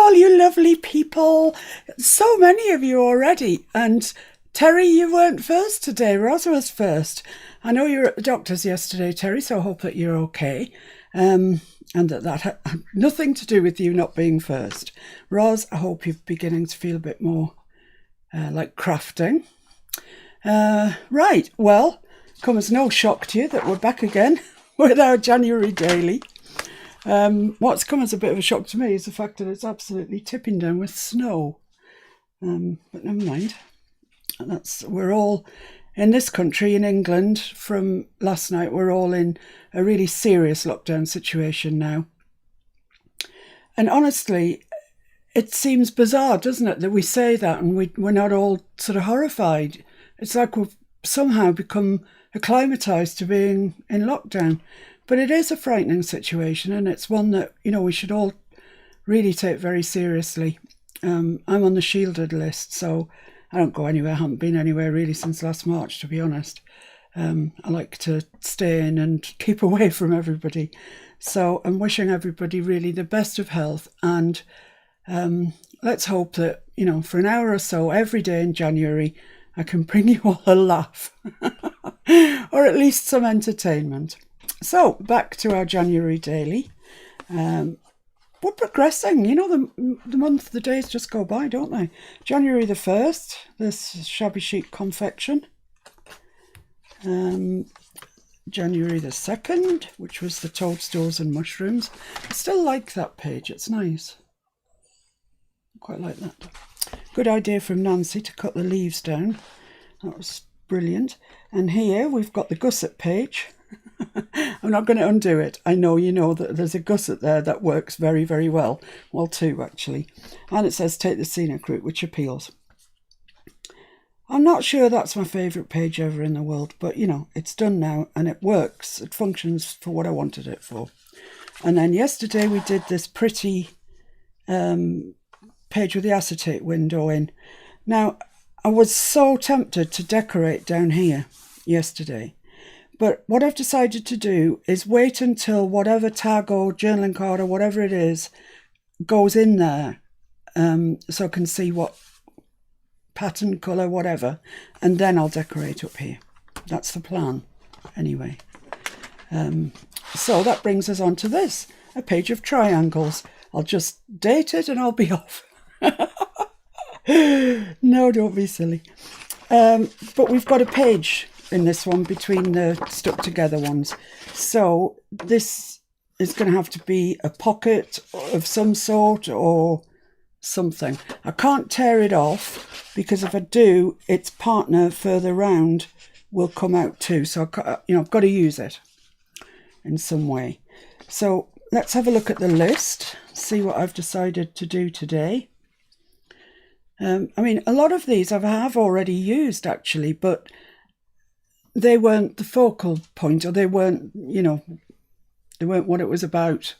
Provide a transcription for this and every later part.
all you lovely people. So many of you already. And Terry, you weren't first today. Rosa was first. I know you were at the doctor's yesterday, Terry, so I hope that you're okay. And that had nothing to do with you not being first. Ros, I hope you're beginning to feel a bit more like crafting. Right, well, come as no shock to you that we're back again with our January daily. What's come as a bit of a shock to me is the fact that it's absolutely tipping down with snow. But never mind. We're all in this country, in England, from last night, we're all in a really serious lockdown situation now. And honestly, it seems bizarre, doesn't it, that we say that and we're not all sort of horrified. It's like we've somehow become acclimatised to being in lockdown. But it is a frightening situation, and it's one that, we should all really take very seriously. I'm on the shielded list, so I don't go anywhere. I haven't been anywhere really since last March, to be honest. I like to stay in and keep away from everybody. So I'm wishing everybody really the best of health, and let's hope that, for an hour or so every day in January, I can bring you all a laugh or at least some entertainment. So back to our January daily. We're progressing. The month, the days just go by, don't they? January the 1st, this shabby chic confection. January the 2nd, which was the toadstools and mushrooms. I still like that page. It's nice. I quite like that. Good idea from Nancy to cut the leaves down. That was brilliant. And here we've got the gusset page. I'm not going to undo it. I know you know that there's a gusset there that works very, very well. Well, two, actually. And it says, take the scenic route, which appeals. I'm not sure that's my favourite page ever in the world, but, it's done now and it works. It functions for what I wanted it for. And then yesterday we did this pretty page with the acetate window in. Now, I was so tempted to decorate down here yesterday. But what I've decided to do is wait until whatever tag or journaling card or whatever it is goes in there, so I can see what pattern, colour, whatever, and then I'll decorate up here. That's the plan, anyway. So that brings us on to this, a page of triangles. I'll just date it and I'll be off. No, don't be silly. But we've got a page in this one between the stuck together ones, so this is going to have to be a pocket of some sort or something. I can't tear it off because if I do, its partner further round will come out too, so I've got to use it in some way. So let's have a look at the list, see what I've decided to do today. A lot of these I have already used actually, but they weren't the focal point, or they weren't what it was about.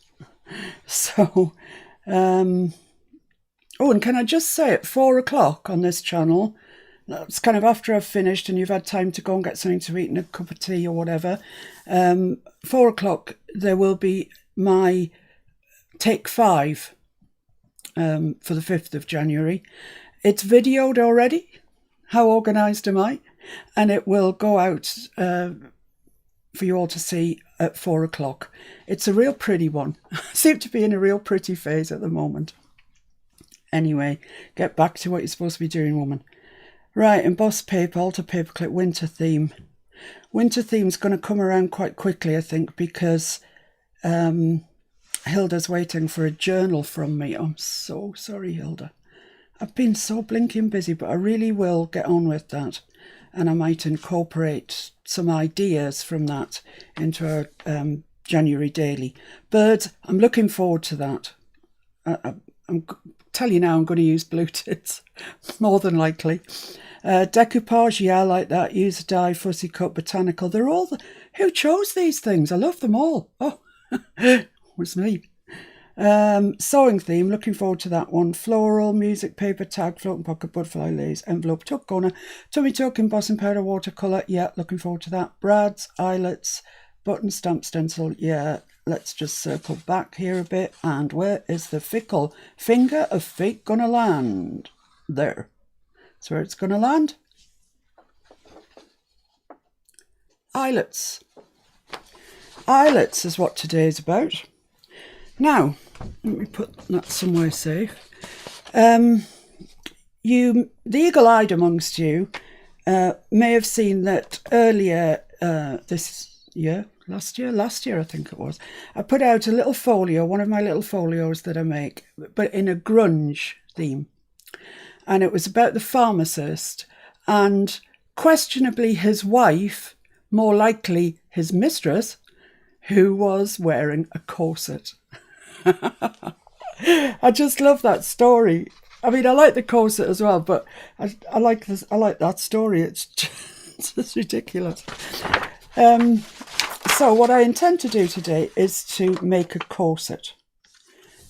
So, and can I just say at 4:00 on this channel, that's kind of after I've finished and you've had time to go and get something to eat and a cup of tea or whatever, 4:00 there will be my take 5 for the 5th of January. It's videoed already. How organised am I? And it will go out for you all to see at 4:00. It's a real pretty one. I seem to be in a real pretty phase at the moment. Anyway, get back to what you're supposed to be doing, woman. Right, emboss paper, alter paperclip, winter theme. Winter theme's going to come around quite quickly, I think, because Hilda's waiting for a journal from me. I'm so sorry, Hilda. I've been so blinking busy, but I really will get on with that. And I might incorporate some ideas from that into our January daily. Birds, I'm looking forward to that. I'm tell you now, I'm going to use blue tits, more than likely. Decoupage, yeah, I like that. Use a die, fussy cut, botanical. They're all who chose these things? I love them all. Oh, it was me. Sewing theme, looking forward to that one. Floral, music, paper, tag, floating pocket, butterfly lace, envelope, tuck corner, tummy tuck, embossing powder, watercolour, yeah, looking forward to that. Brads, eyelets, button stamp stencil, yeah, let's just circle back here a bit. And where is the fickle finger of fate gonna land? There. That's where it's gonna land. Eyelets. Eyelets is what today's about. Now, let me put that somewhere safe. The eagle-eyed amongst you may have seen that earlier last year I think it was, I put out a little folio, one of my little folios that I make, but in a grunge theme. And it was about the pharmacist and questionably his wife, more likely his mistress, who was wearing a corset. I just love that story. I mean, I like the corset as well, but I like this. I like that story. It's just ridiculous. So what I intend to do today is to make a corset.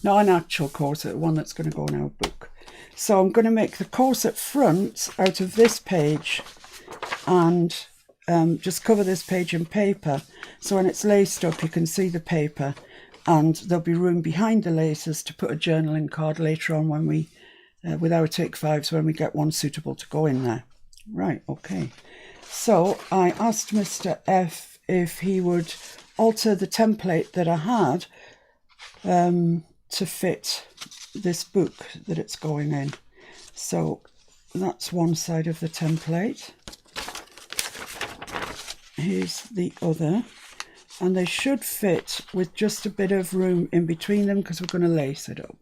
Not an actual corset, one that's going to go in our book. So I'm going to make the corset front out of this page and just cover this page in paper. So when it's laced up, you can see the paper, and there'll be room behind the laces to put a journaling card later on when we, with our take fives, when we get one suitable to go in there. Right, okay. So I asked Mr. F if he would alter the template that I had to fit this book that it's going in. So that's one side of the template. Here's the other, and they should fit with just a bit of room in between them because we're going to lace it up.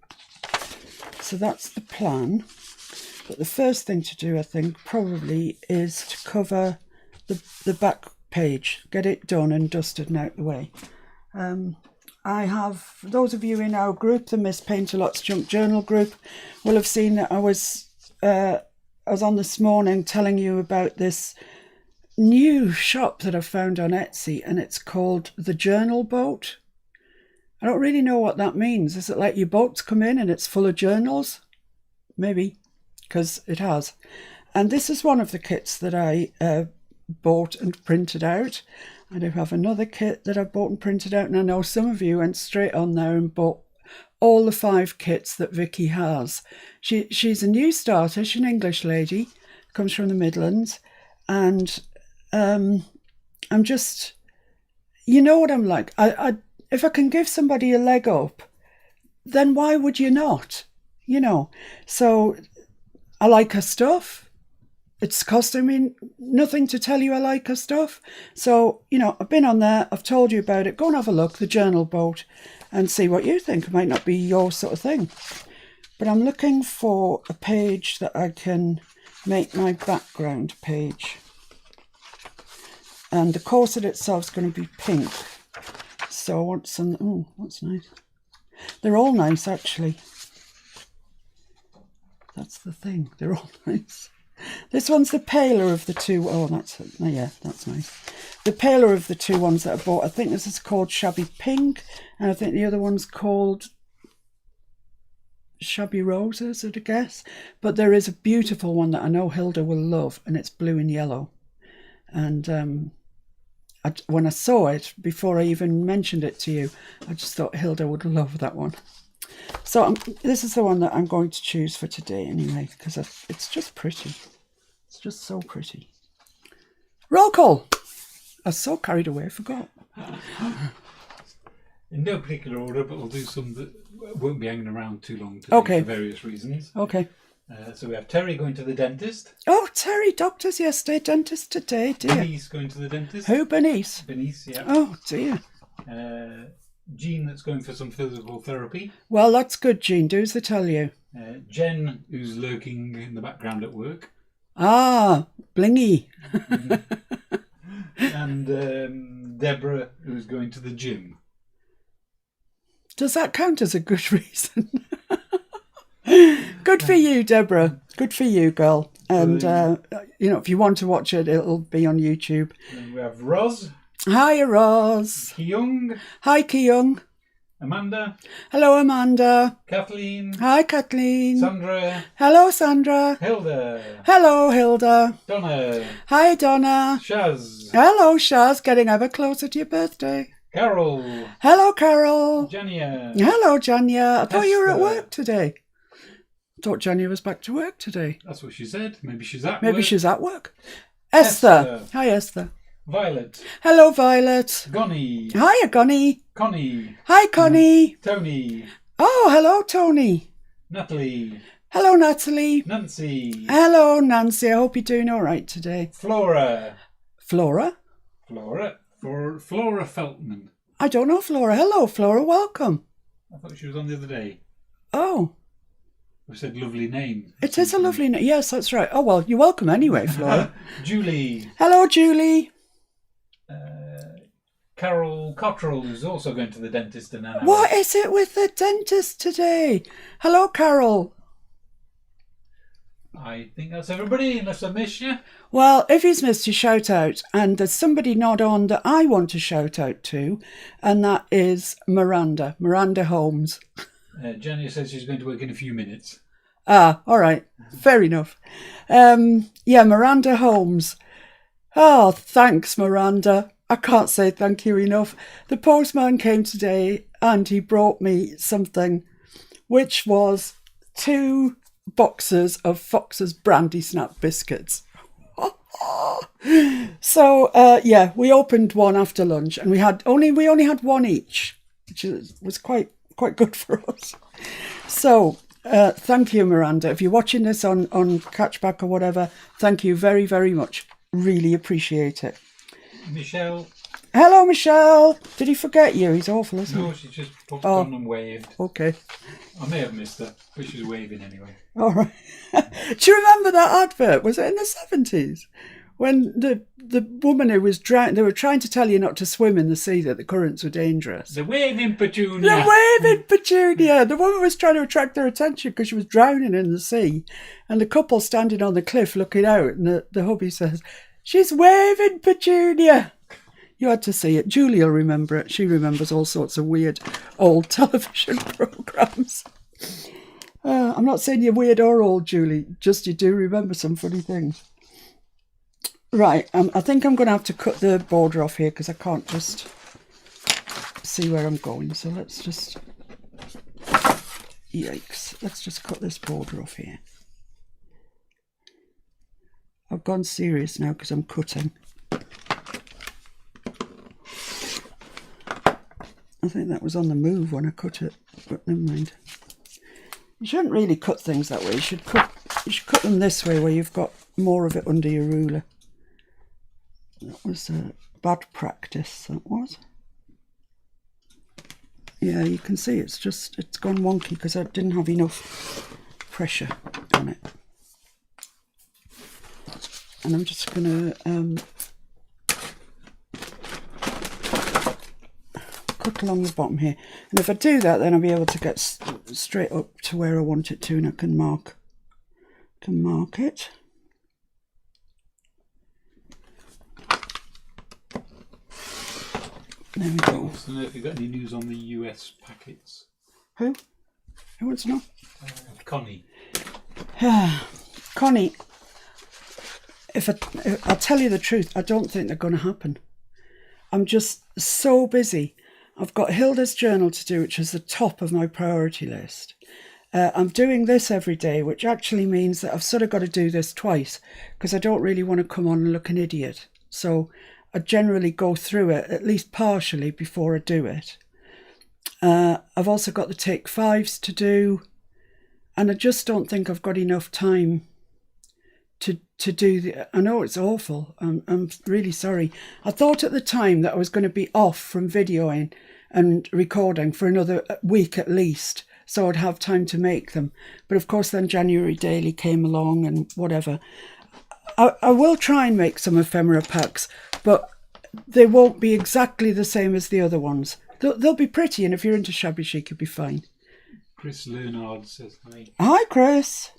So that's the plan. But the first thing to do, I think, probably is to cover the back page, get it done and dusted and out the way. I have, those of you in our group, the Miss Paintalot's Junk Journal group, will have seen that I was on this morning telling you about this new shop that I found on Etsy, and it's called the Journal Boat. I don't really know what that means. Is it like your boats come in and it's full of journals? Maybe, because it has. And this is one of the kits that I bought and printed out. I do have another kit that I bought and printed out, and I know some of you went straight on there and bought all the 5 kits that Vicky has. She's a new starter. She's an English lady, comes from the Midlands, and I'm just, you know what I'm like. If I can give somebody a leg up, then why would you not? You know, so I like her stuff. It's costing me nothing to tell you I like her stuff. So, you know, I've been on there. I've told you about it. Go and have a look, the Journal Boat, and see what you think. It might not be your sort of thing. But I'm looking for a page that I can make my background page. And the corset itself is going to be pink. So I want some, oh, that's nice. They're all nice, actually. That's the thing. They're all nice. This one's the paler of the two. Oh, yeah, that's nice. The paler of the two ones that I bought. I think this is called Shabby Pink, and I think the other one's called Shabby Roses, I'd guess. But there is a beautiful one that I know Hilda will love, and it's blue and yellow. And when I saw it, before I even mentioned it to you, I just thought Hilda would love that one. So this is the one that I'm going to choose for today anyway, because it's just pretty. It's just so pretty. Roll call! I was so carried away, I forgot. In no particular order, but we'll do some that won't be hanging around too long today for various reasons. Okay. So we have Terry going to the dentist. Oh, Terry, doctors yesterday, dentist today, dear. Bernice going to the dentist. Who, Bernice? Bernice, yeah. Oh, dear. Jean that's going for some physical therapy. Well, that's good, Jean. Do as they tell you. Jen, who's lurking in the background at work. Ah, blingy. And Deborah, who's going to the gym. Does that count as a good reason? Good for you, Deborah. Good for you, girl. And, you know, if you want to watch it, it'll be on YouTube. Then we have Roz. Hi, Roz. Kyung. Hi, Kyung. Amanda. Hello, Amanda. Kathleen. Hi, Kathleen. Sandra. Hello, Sandra. Hilda. Hello, Hilda. Donna. Hi, Donna. Shaz. Hello, Shaz. Getting ever closer to your birthday. Carol. Hello, Carol. Jania. Hello, Jania. I thought you were at Esther. work today. I thought Jania was back to work today. That's what she said. Maybe she's at work. Maybe she's at work. Esther. Hi, Esther. Violet. Hello, Violet. Gonnie. Hiya, Gonnie. Connie. Hi, Connie. Tony. Oh, hello, Tony. Natalie. Hello, Natalie. Nancy. Hello, Nancy. I hope you're doing all right today. Flora. Flora? Flora. Flora Feltman. I don't know, Flora. Hello, Flora. Welcome. I thought she was on the other day. Oh. We said lovely name. It is a lovely name. Yes, that's right. Oh, well, you're welcome anyway, Flora. Julie. Hello, Julie. Carol Cottrell, who's also going to the dentist in an hour. What is it with the dentist today? Hello, Carol. I think that's everybody, unless I miss you. Well, if he's missed you, shout out. And there's somebody not on that I want to shout out to, and that is Miranda Holmes. Jenny says she's going to work in a few minutes. Ah, all right. Fair enough. Yeah, Miranda Holmes. Oh, thanks, Miranda. I can't say thank you enough. The postman came today and he brought me something, which was 2 boxes of Fox's Brandy Snap biscuits. So, yeah, we opened one after lunch and we only had one each, which was quite good for us. So, thank you, Miranda. If you're watching this on Catchback or whatever, thank you very, very much. Really appreciate it. Michelle. Hello, Michelle. Did he forget you? He's awful, isn't he? No, she just popped on and waved. Okay. I may have missed her, but she's waving anyway. All right. Do you remember that advert? Was it in the 70s? When the woman who was drowned, they were trying to tell you not to swim in the sea, that the currents were dangerous. The waving petunia. The waving petunia. The woman was trying to attract their attention because she was drowning in the sea. And the couple standing on the cliff looking out, and the hubby says, "She's waving petunia." You had to see it. Julie will remember it. She remembers all sorts of weird old television programmes. I'm not saying you're weird or old, Julie. Just you do remember some funny things. Right, I think I'm going to have to cut the border off here because I can't just see where I'm going. So let's just... Yikes. Let's just cut this border off here. I've gone serious now because I'm cutting. I think that was on the move when I cut it, but never mind. You shouldn't really cut things that way. You should cut them this way where you've got more of it under your ruler. That was bad practice, that was. Yeah, you can see it's gone wonky because I didn't have enough pressure on it. And I'm just going to cut along the bottom here. And if I do that, then I'll be able to get straight up to where I want it to, and I can mark it. There we go. So if you've got any news on the US packets. Who wants to know? Connie. Connie, I'll tell you the truth, I don't think they're going to happen. I'm just so busy. I've got Hilda's journal to do, which is the top of my priority list. I'm doing this every day, which actually means that I've sort of got to do this twice because I don't really want to come on and look an idiot. So I generally go through it at least partially before I do it. I've also got the take 5s to do, and I just don't think I've got enough time to do I know it's awful. I'm really sorry. I thought at the time that I was going to be off from videoing and recording for another week at least, so I'd have time to make them. But of course then January Daily came along and whatever. I will try and make some ephemera packs, but they won't be exactly the same as the other ones. They'll be pretty, and if you're into shabby chic, you'll be fine. Chris Leonard says hi. Hi, Chris.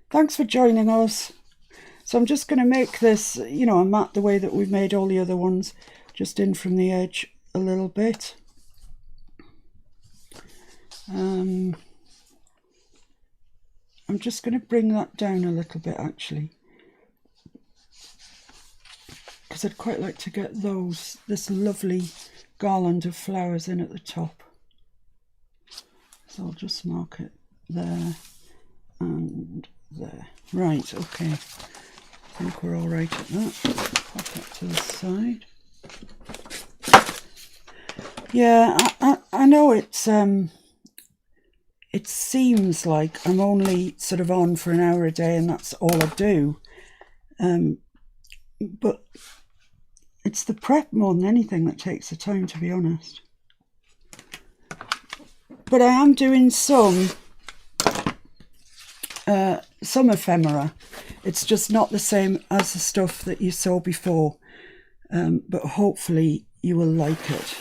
Thanks for joining us. So I'm just going to make this, a mat the way that we've made all the other ones, just in from the edge a little bit. I'm just going to bring that down a little bit, actually, because I'd quite like to get this lovely garland of flowers in at the top. So I'll just mark it there and there. Right, okay. I think we're all right at that. Pop that to the side. Yeah, I know it's it seems like I'm only sort of on for an hour a day and that's all I do. But it's the prep more than anything that takes the time, to be honest. But I am doing some ephemera. It's just not the same as the stuff that you saw before. But hopefully you will like it.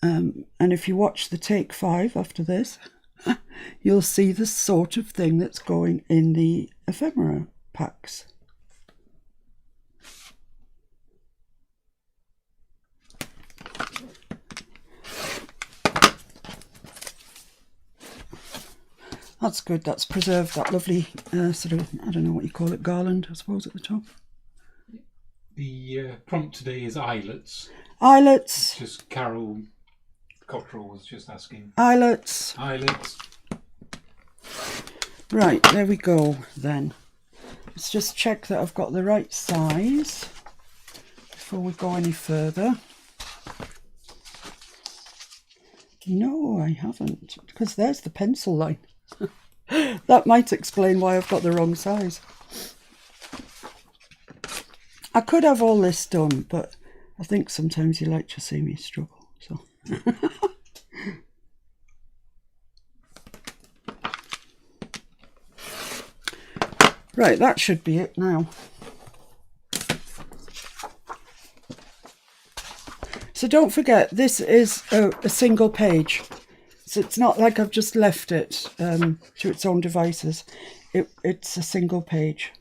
And if you watch the take 5 after this, you'll see the sort of thing that's going in the ephemera packs. That's good, that's preserved that lovely sort of, I don't know what you call it, garland, I suppose, at the top. The prompt today is islets. Islets. Just Carol Cottrell was just asking. Islets. Islets. Right, there we go then. Let's just check that I've got the right size before we go any further. No, I haven't, because there's the pencil line. That might explain why I've got the wrong size. I could have all this done, but I think sometimes you like to see me struggle, so. Right, that should be it now. So don't forget, this is a single page. So it's not like I've just left it to its own devices. It's a single page.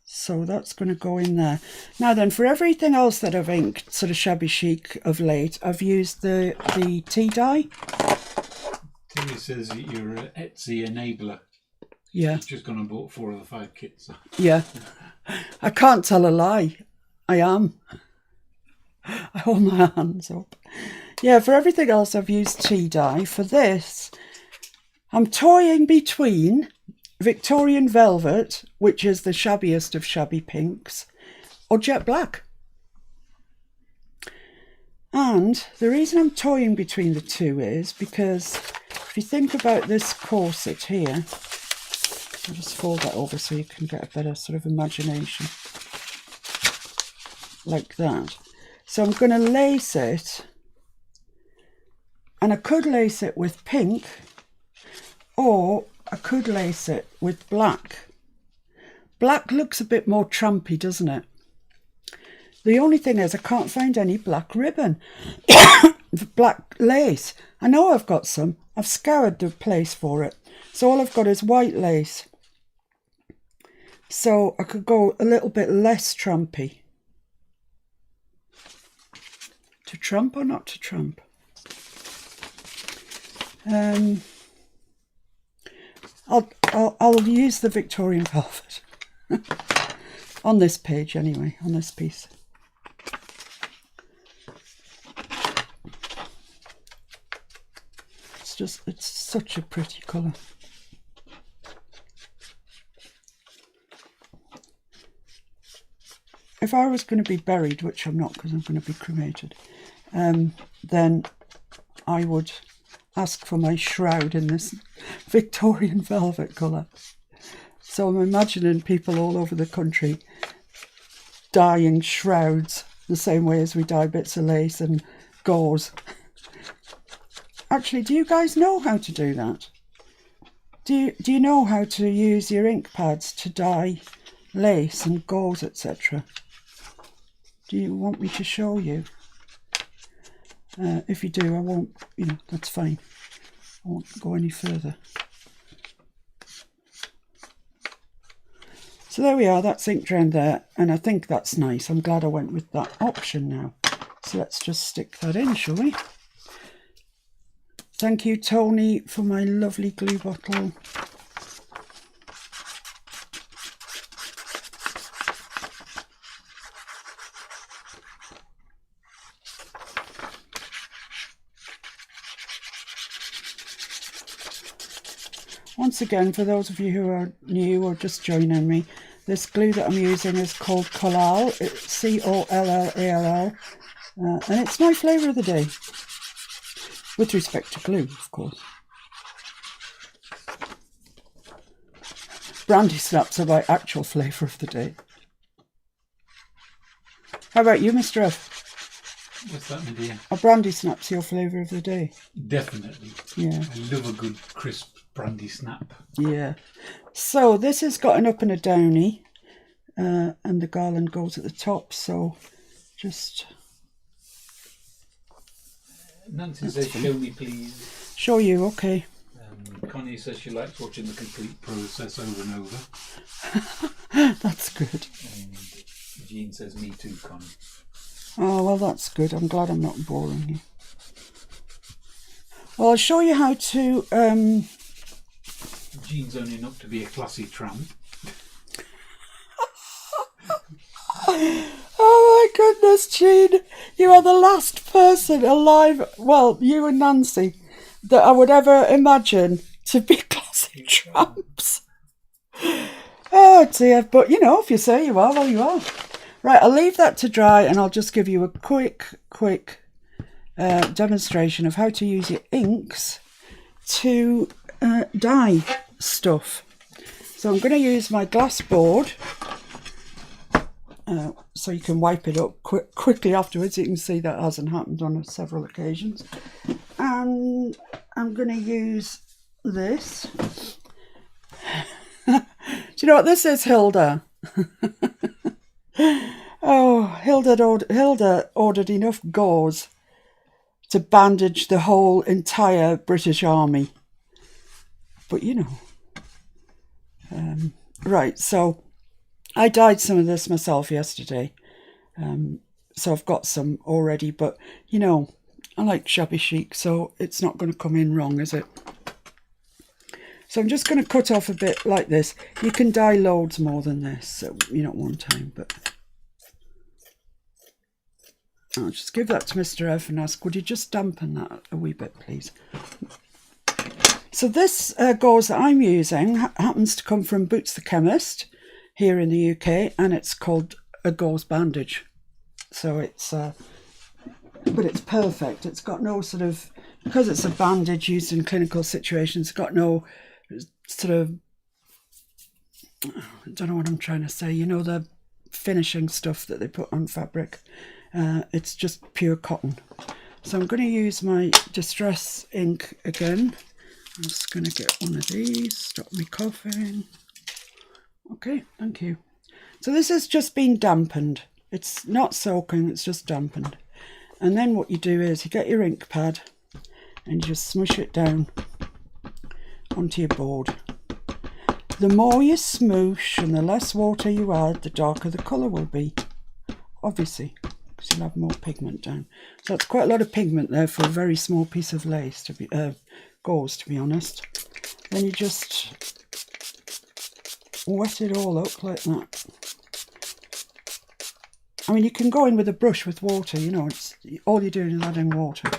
So that's going to go in there. Now then, for everything else that I've inked, sort of shabby chic of late, I've used the tea dye. Timmy says that you're an Etsy enabler. Yeah. She's just gone and bought 4 of the 5 kits. Yeah. I can't tell a lie. I am. I hold my hands up. Yeah, for everything else I've used tea dye. For this, I'm toying between Victorian Velvet, which is the shabbiest of shabby pinks, or Jet Black. And the reason I'm toying between the two is because if you think about this corset here, I'll just fold that over so you can get a better sort of imagination. Like that. So I'm going to lace it, and I could lace it with pink, or I could lace it with black. Black looks a bit more trampy, doesn't it? The only thing is I can't find any black ribbon. Black lace. I know I've got some. I've scoured the place for it. So all I've got is white lace. So I could go a little bit less trampy. To trump or not to trump? I'll use the Victorian Velvet on this page anyway, on this piece. It's such a pretty colour. If I was going to be buried, which I'm not because I'm going to be cremated, then I would ask for my shroud in this Victorian velvet colour. So I'm imagining people all over the country dyeing shrouds the same way as we dye bits of lace and gauze. Actually, do you guys know how to do that? Do you know how to use your ink pads to dye lace and gauze, etc.? Do you want me to show you? If you do, I won't, that's fine. I won't go any further. So there we are, that's inked around there, and I think that's nice. I'm glad I went with that option now. So let's just stick that in, shall we? Thank you, Tony, for my lovely glue bottle. once again, for those of you who are new or just joining me, this glue that I'm using is called Collall. It's Collall, and it's my flavour of the day, with respect to glue, of course. Brandy snaps are my actual flavour of the day. How about you, Mr. F? What's that, my dear? Are brandy snaps your flavour of the day? Definitely. Yeah. I love a good crisp brandy snap. Yeah. So this has got an up and a downy, and the garland goes at the top. So just. Nancy says, "Show me, please." Show you, okay. Connie says she likes watching the complete process over and over. That's good. And Jean says, "Me too, Connie." Oh, well, that's good. I'm glad I'm not boring you. Well, I'll show you how to... Jean's owning up to be a classy tramp. Oh, my goodness, Jean. You are the last person alive, well, you and Nancy, that I would ever imagine to be classy tramps. Oh, dear. But, you know, if you say you are, well, you are. Right, I'll leave that to dry and I'll just give you a quick demonstration of how to use your inks to dye stuff. So I'm going to use my glass board so you can wipe it up quickly afterwards. You can see that hasn't happened on several occasions. And I'm going to use this. Do you know what this is, Hilda? Oh, Hilda ordered enough gauze to bandage the whole entire British Army. But you know. Right, so I dyed some of this myself yesterday. So I've got some already, but you know, I like shabby chic, so it's not going to come in wrong, is it? So I'm just going to cut off a bit like this. You can dye loads more than this, so you know, at one time, but I'll just give that to Mr. F and ask, would you just dampen that a wee bit, please? So this gauze that I'm using happens to come from Boots the Chemist here in the UK, and it's called a gauze bandage. So it's, but it's perfect. It's got no sort of, because it's a bandage used in clinical situations, it's got no sort of, I don't know what I'm trying to say, you know, the finishing stuff that they put on fabric. It's just pure cotton. So I'm going to use my Distress ink again. I'm just going to get one of these, stop me coughing. Okay, thank you. So this has just been dampened. It's not soaking, it's just dampened. And then what you do is you get your ink pad and you just smush it down onto your board. The more you smoosh and the less water you add, the darker the colour will be, obviously, because you'll have more pigment down. So that's quite a lot of pigment there for a very small piece of lace, to be gauze, to be honest. Then you just wet it all up like that. I mean, you can go in with a brush with water, you know, it's all you're doing is adding water.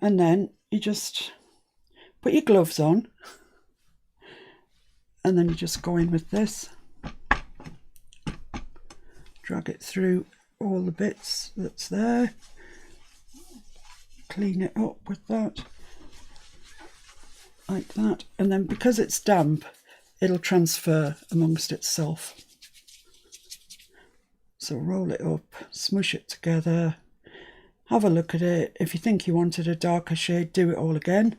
And then you just put your gloves on, and then you just go in with this, drag it through all the bits that's there, clean it up with that, like that, and then because it's damp, it'll transfer amongst itself. So roll it up, smush it together, have a look at it. If you think you wanted a darker shade, do it all again.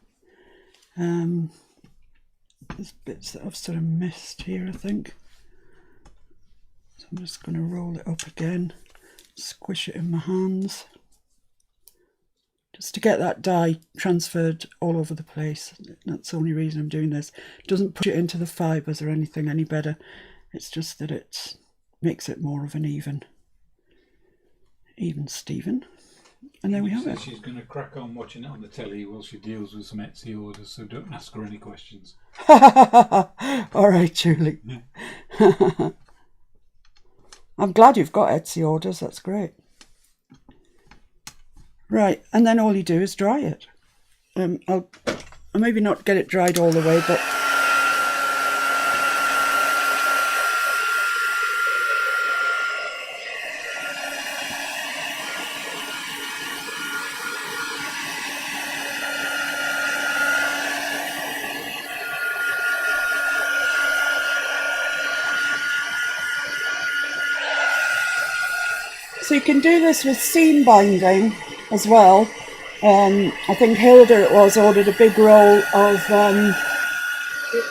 There's bits that I've sort of missed here, I think. So I'm just going to roll it up again, squish it in my hands, just to get that dye transferred all over the place. That's the only reason I'm doing this. It doesn't push it into the fibres or anything any better. It's just that it makes it more of an even Steven. And there we have it. She's going to crack on watching it on the telly while she deals with some Etsy orders, so don't ask her any questions. All right, Julie. I'm glad you've got Etsy orders, that's great. Right, and then all you do is dry it. I'll maybe not get it dried all the way, but So you can do this with seam binding as well. I think Hilda, it was, ordered a big roll of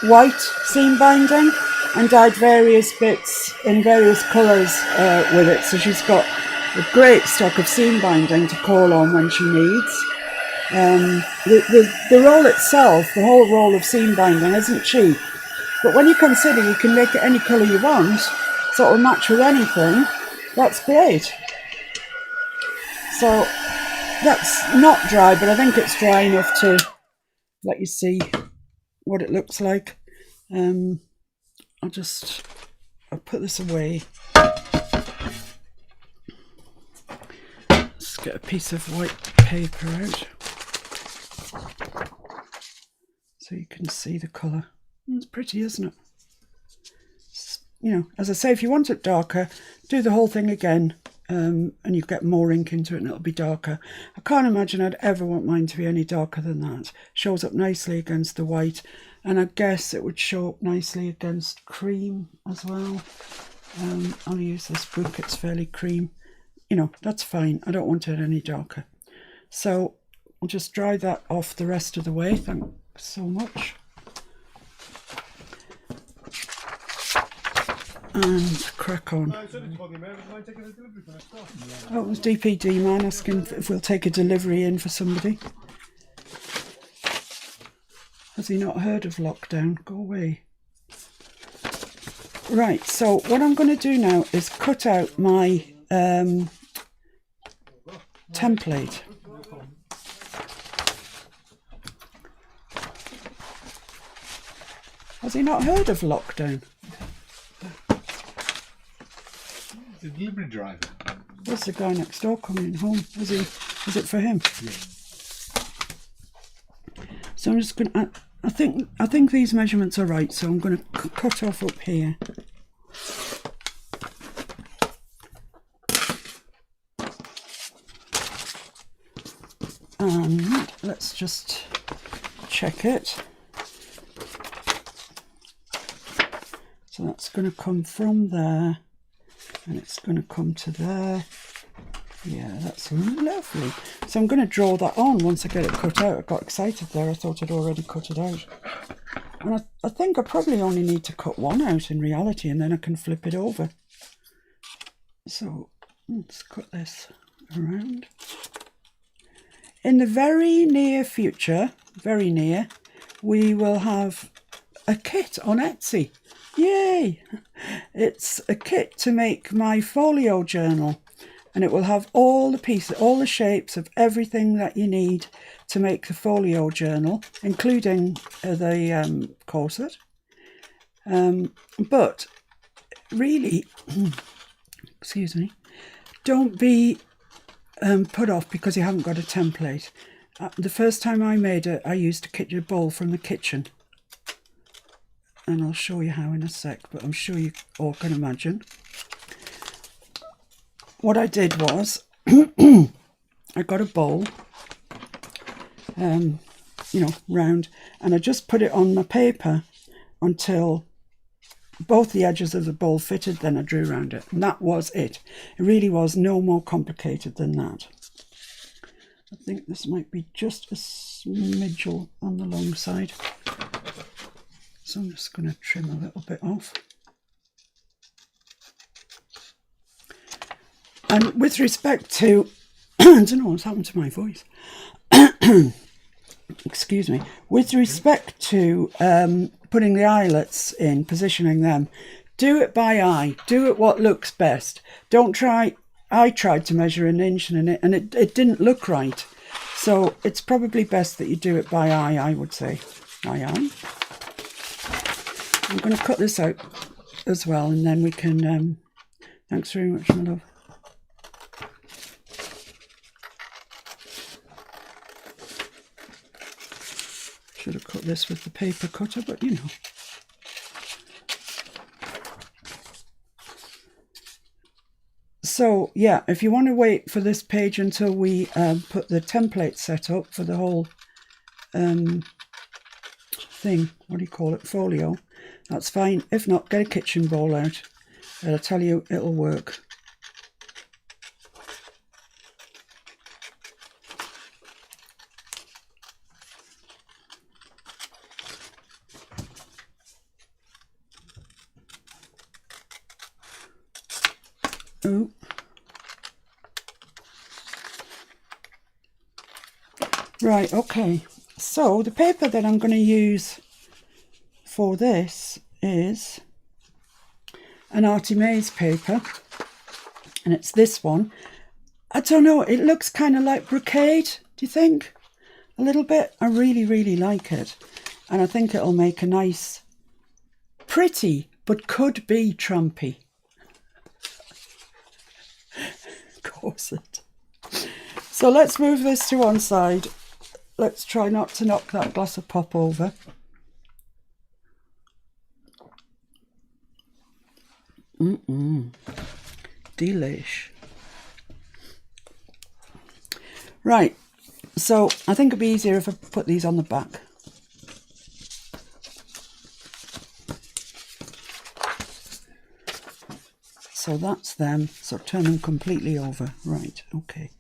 white seam binding and dyed various bits in various colours with it. So she's got a great stock of seam binding to call on when she needs. The roll itself, the whole roll of seam binding, isn't cheap. But when you consider you can make it any colour you want, so it will match with anything, that's great. So that's not dry, but I think it's dry enough to let you see what it looks like. I'll put this away. Let's get a piece of white paper out so you can see the colour. It's pretty, isn't it? You know, as I say, if you want it darker, do the whole thing again, and you get more ink into it and it'll be darker. I can't imagine I'd ever want mine to be any darker than that. Shows up nicely against the white, and I guess it would show up nicely against cream as well. I'll use this book, it's fairly cream. You know, that's fine. I don't want it any darker. So I'll just dry that off the rest of the way. Thanks so much. And crack on. Oh, it was DPD man asking if we'll take a delivery in for somebody. Has he not heard of lockdown? Go away. Right, so what I'm going to do now is cut out my template. Has he not heard of lockdown? The delivery driver. There's the guy next door coming home. Is it for him? Yeah. So I'm just going to, I think these measurements are right, so I'm going to cut off up here. And let's just check it. So that's going to come from there, and it's going to come to there. Yeah, that's lovely. So I'm going to draw that on once I get it cut out. I got excited there. I thought I'd already cut it out. And I think I probably only need to cut one out in reality, and then I can flip it over. So let's cut this around. In the very near future, very near, we will have a kit on Etsy. Yay! It's a kit to make my folio journal, and it will have all the pieces, all the shapes of everything that you need to make the folio journal, including the corset. But really, excuse me, don't be put off because you haven't got a template. The first time I made it, I used a kitchen bowl from the kitchen. And I'll show you how in a sec, but I'm sure you all can imagine. What I did was, I got a bowl, you know, round, and I just put it on my paper until both the edges of the bowl fitted, then I drew around it. And that was it. It really was no more complicated than that. I think this might be just a smidge on the long side. So I'm just going to trim a little bit off. And with respect to, I don't know what's happened to my voice. Excuse me. With respect to putting the eyelets in, positioning them, do it by eye. Do it what looks best. Don't try. I tried to measure an inch and it didn't look right. So it's probably best that you do it by eye, I would say. By eye. I'm going to cut this out as well, and then we can, thanks very much, my love. Should have cut this with the paper cutter, but you know. So yeah, if you want to wait for this page until we put the template set up for the whole thing, what do you call it, folio, that's fine. If not, get a kitchen bowl out. I'll tell you, it'll work. Oh. Right, okay. So the paper that I'm going to use for this is an Artie Mays paper, and it's this one. I don't know, it looks kind of like brocade, do you think? A little bit. I really, really like it. And I think it'll make a nice, pretty, but could be trumpy corset. So let's move this to one side. Let's try not to knock that glass of pop over. Delish. Right, so I think it'd be easier if I put these on the back. So that's them. So turn them completely over. Right, okay.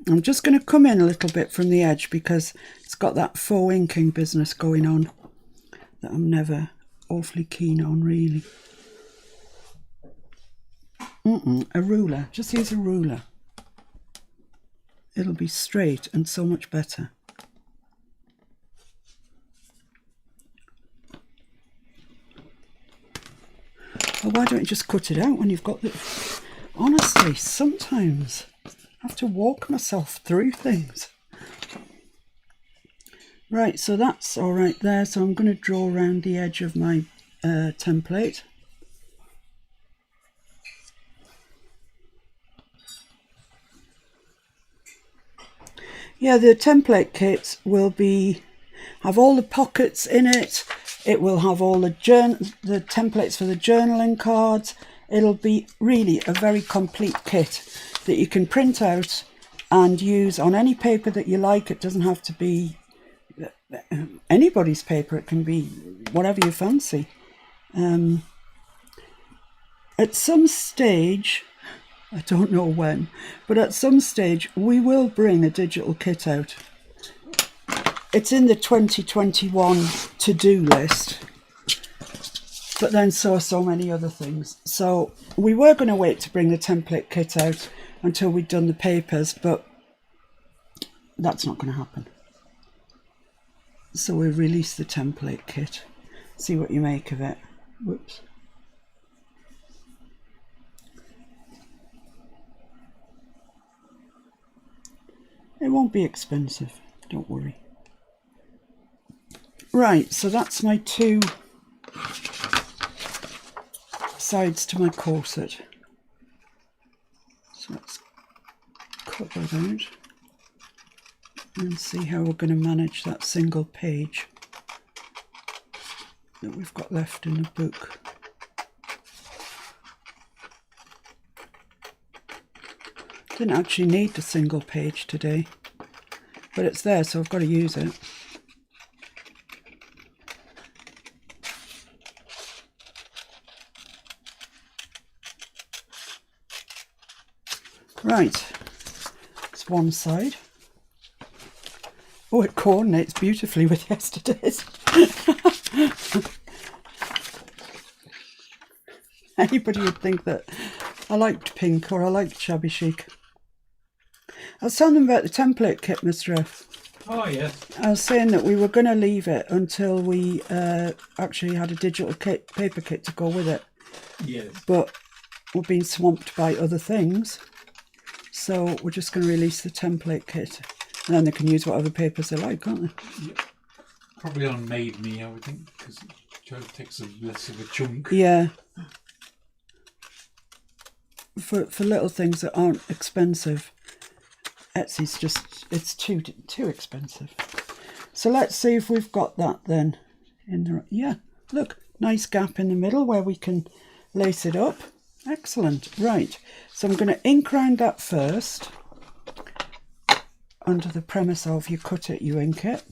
I'm just going to come in a little bit from the edge because it's got that faux inking business going on that I'm never awfully keen on, really. A ruler. Just use a ruler. It'll be straight and so much better. Well, why don't you just cut it out when you've got the... Honestly, sometimes I have to walk myself through things. Right, so that's all right there. So I'm going to draw around the edge of my template. Yeah, the template kit will have all the pockets in it. It will have all the templates for the journaling cards. It'll be really a very complete kit that you can print out and use on any paper that you like. It doesn't have to be anybody's paper. It can be whatever you fancy. At some stage, I don't know when, but at some stage we will bring a digital kit out. It's in the 2021 to-do list, but then so are so many other things. So we were going to wait to bring the template kit out until we'd done the papers, but that's not going to happen. So we'll release the template kit. See what you make of it. Whoops. It won't be expensive, don't worry. Right, so that's my two sides to my corset. So let's cut that out and see how we're going to manage that single page that we've got left in the book. Didn't actually need the single page today, but it's there, so I've got to use it. Right, it's one side. Oh, it coordinates beautifully with yesterday's. Anybody would think that I liked pink or I liked shabby chic. I was telling them about the template kit, Mr. F. Oh, yes. I was saying that we were going to leave it until we actually had a digital paper kit to go with it. Yes. But we're being swamped by other things. So we're just going to release the template kit. And then they can use whatever papers they like, can't they? Yeah. Probably on Made Me, I would think, because it takes less of a chunk. Yeah. For little things that aren't expensive, Etsy's just, it's too expensive. So let's see if we've got that then. Yeah, look, nice gap in the middle where we can lace it up. Excellent. Right, so I'm going to ink round that first, under the premise of you cut it, you ink it.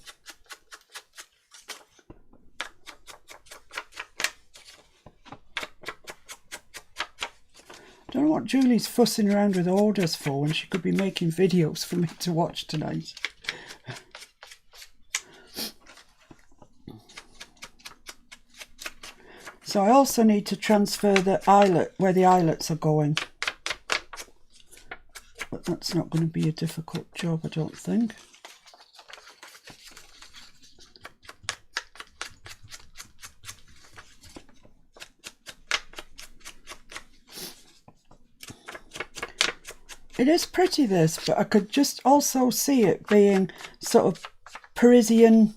I don't know what Julie's fussing around with orders for when she could be making videos for me to watch tonight. So I also need to transfer the eyelet, where the eyelets are going. That's not going to be a difficult job, I don't think. It is pretty, this, but I could just also see it being sort of Parisian.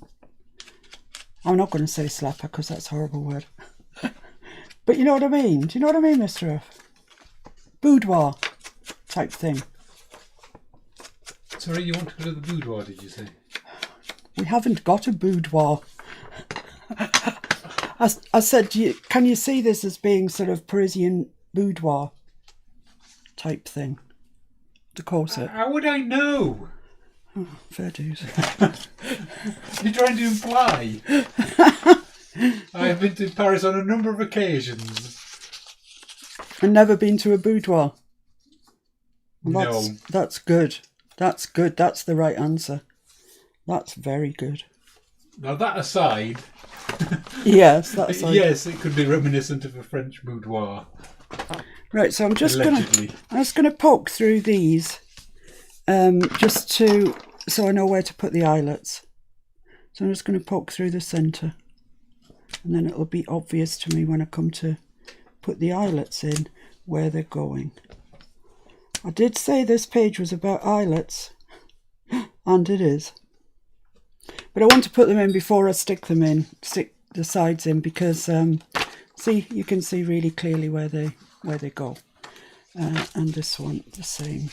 I'm not going to say slapper because that's a horrible word. But you know what I mean? Do you know what I mean, Mr. F? Boudoir type thing. Sorry, you want to go to the boudoir, did you say? We haven't got a boudoir. I said, can you see this as being sort of Parisian boudoir type thing? The corset. How would I know? Oh, fair dues. You're trying to imply. I have been to Paris on a number of occasions. And never been to a boudoir? No. That's good. That's good. That's the right answer. That's very good. Now that aside... Yes, that aside. Yes, it could be reminiscent of a French boudoir. Right, so I'm just Allegedly. gonna poke through these, so I know where to put the eyelets. So I'm just gonna poke through the centre, and then it'll be obvious to me when I come to put the eyelets in where they're going. I did say this page was about eyelets, and it is. But I want to put them in before I stick the sides in, because see, you can see really clearly where they go. And this one the same.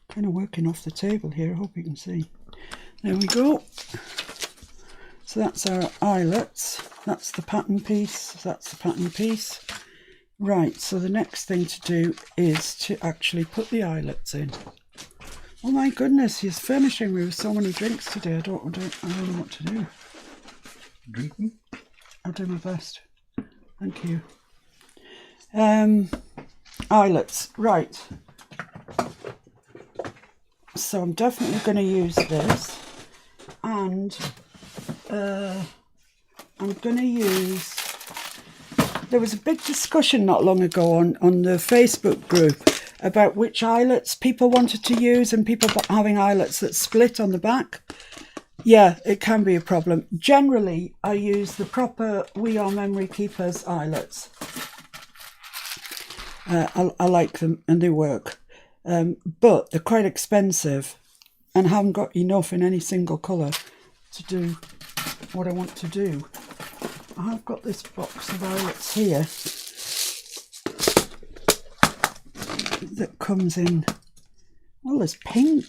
Kind of working off the table here, I hope you can see. There we go. So that's our eyelets. That's the pattern piece. That's the pattern piece. Right, so the next thing to do is to actually put the eyelets in. Oh my goodness, he's furnishing me with so many drinks today. I don't know what to do. Drinking? I'll do my best. Thank you. Eyelets, right. So I'm definitely going to use this, and I'm going to use... There was a big discussion not long ago on the Facebook group about which eyelets people wanted to use, and people having eyelets that split on the back. Yeah, it can be a problem. Generally, I use the proper We Are Memory Keepers eyelets. I like them and they work. But they're quite expensive and haven't got enough in any single colour to do what I want to do. I've got this box of eyelets here that comes in, well, there's pink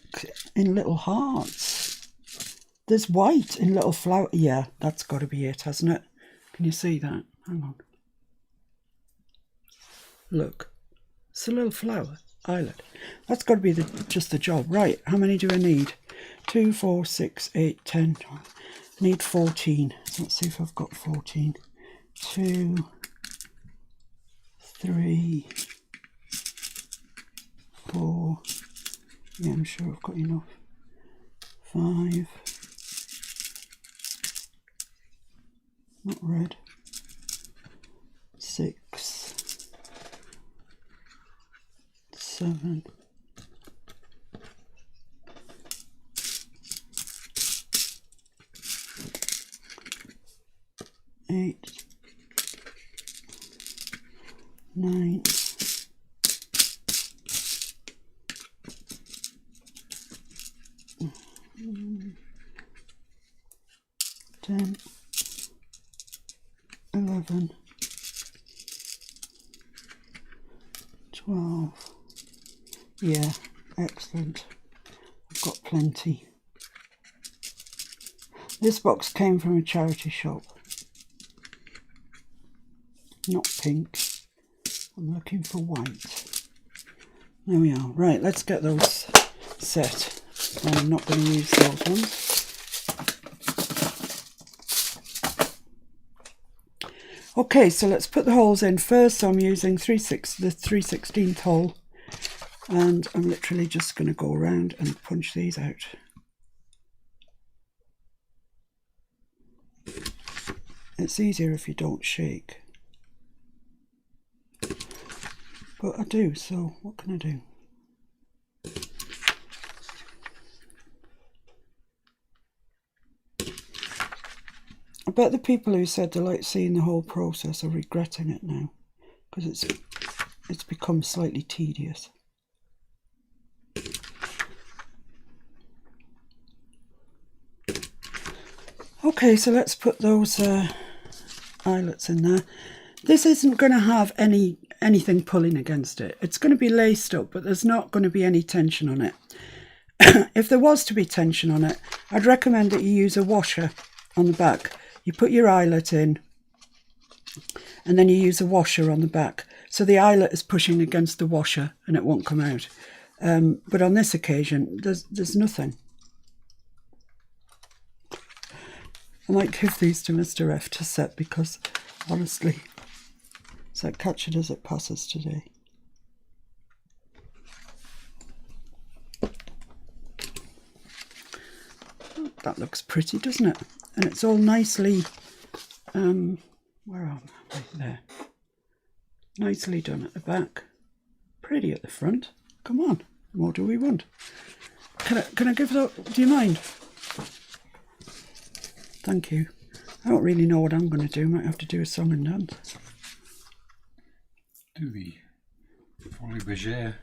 in little hearts. There's white in little flower. Yeah, that's got to be it, hasn't it? Can you see that? Hang on. Look, it's a little flower eyelet. That's got to be just the job. Right, how many do I need? 2, 4, 6, 8, 10, 12. I need 14. Let's see if I've got 14. 2, 3, 4. Yeah, I'm sure I've got enough. 5. Not red. 6. 7. 8. 9. 10. 11. 12. Yeah, excellent. I've got plenty. This box came from a charity shop. Not pink. I'm looking for white. There we are. Right, let's get those set. I'm not going to use those ones. Okay, so let's put the holes in first. So I'm using the 3/16 hole, and I'm literally just going to go around and punch these out. It's easier if you don't shake. But I do, so what can I do? I bet the people who said they like seeing the whole process are regretting it now, because it's become slightly tedious. Okay, so let's put those eyelets in there. This isn't going to have anything pulling against it. It's going to be laced up, but there's not going to be any tension on it. If there was to be tension on it, I'd recommend that you use a washer on the back. You put your eyelet in, and then you use a washer on the back. So the eyelet is pushing against the washer and it won't come out. But on this occasion, there's nothing. I might give these to Mr. F to set, because honestly, it's like catch it as it passes today. That looks pretty, doesn't it? And it's all nicely, where am I? Right there. Nicely done at the back. Pretty at the front. Come on, what do we want? Can I give that, do you mind? Thank you. I don't really know what I'm going to do. Might have to do a song and dance. Do the Folie Bergère.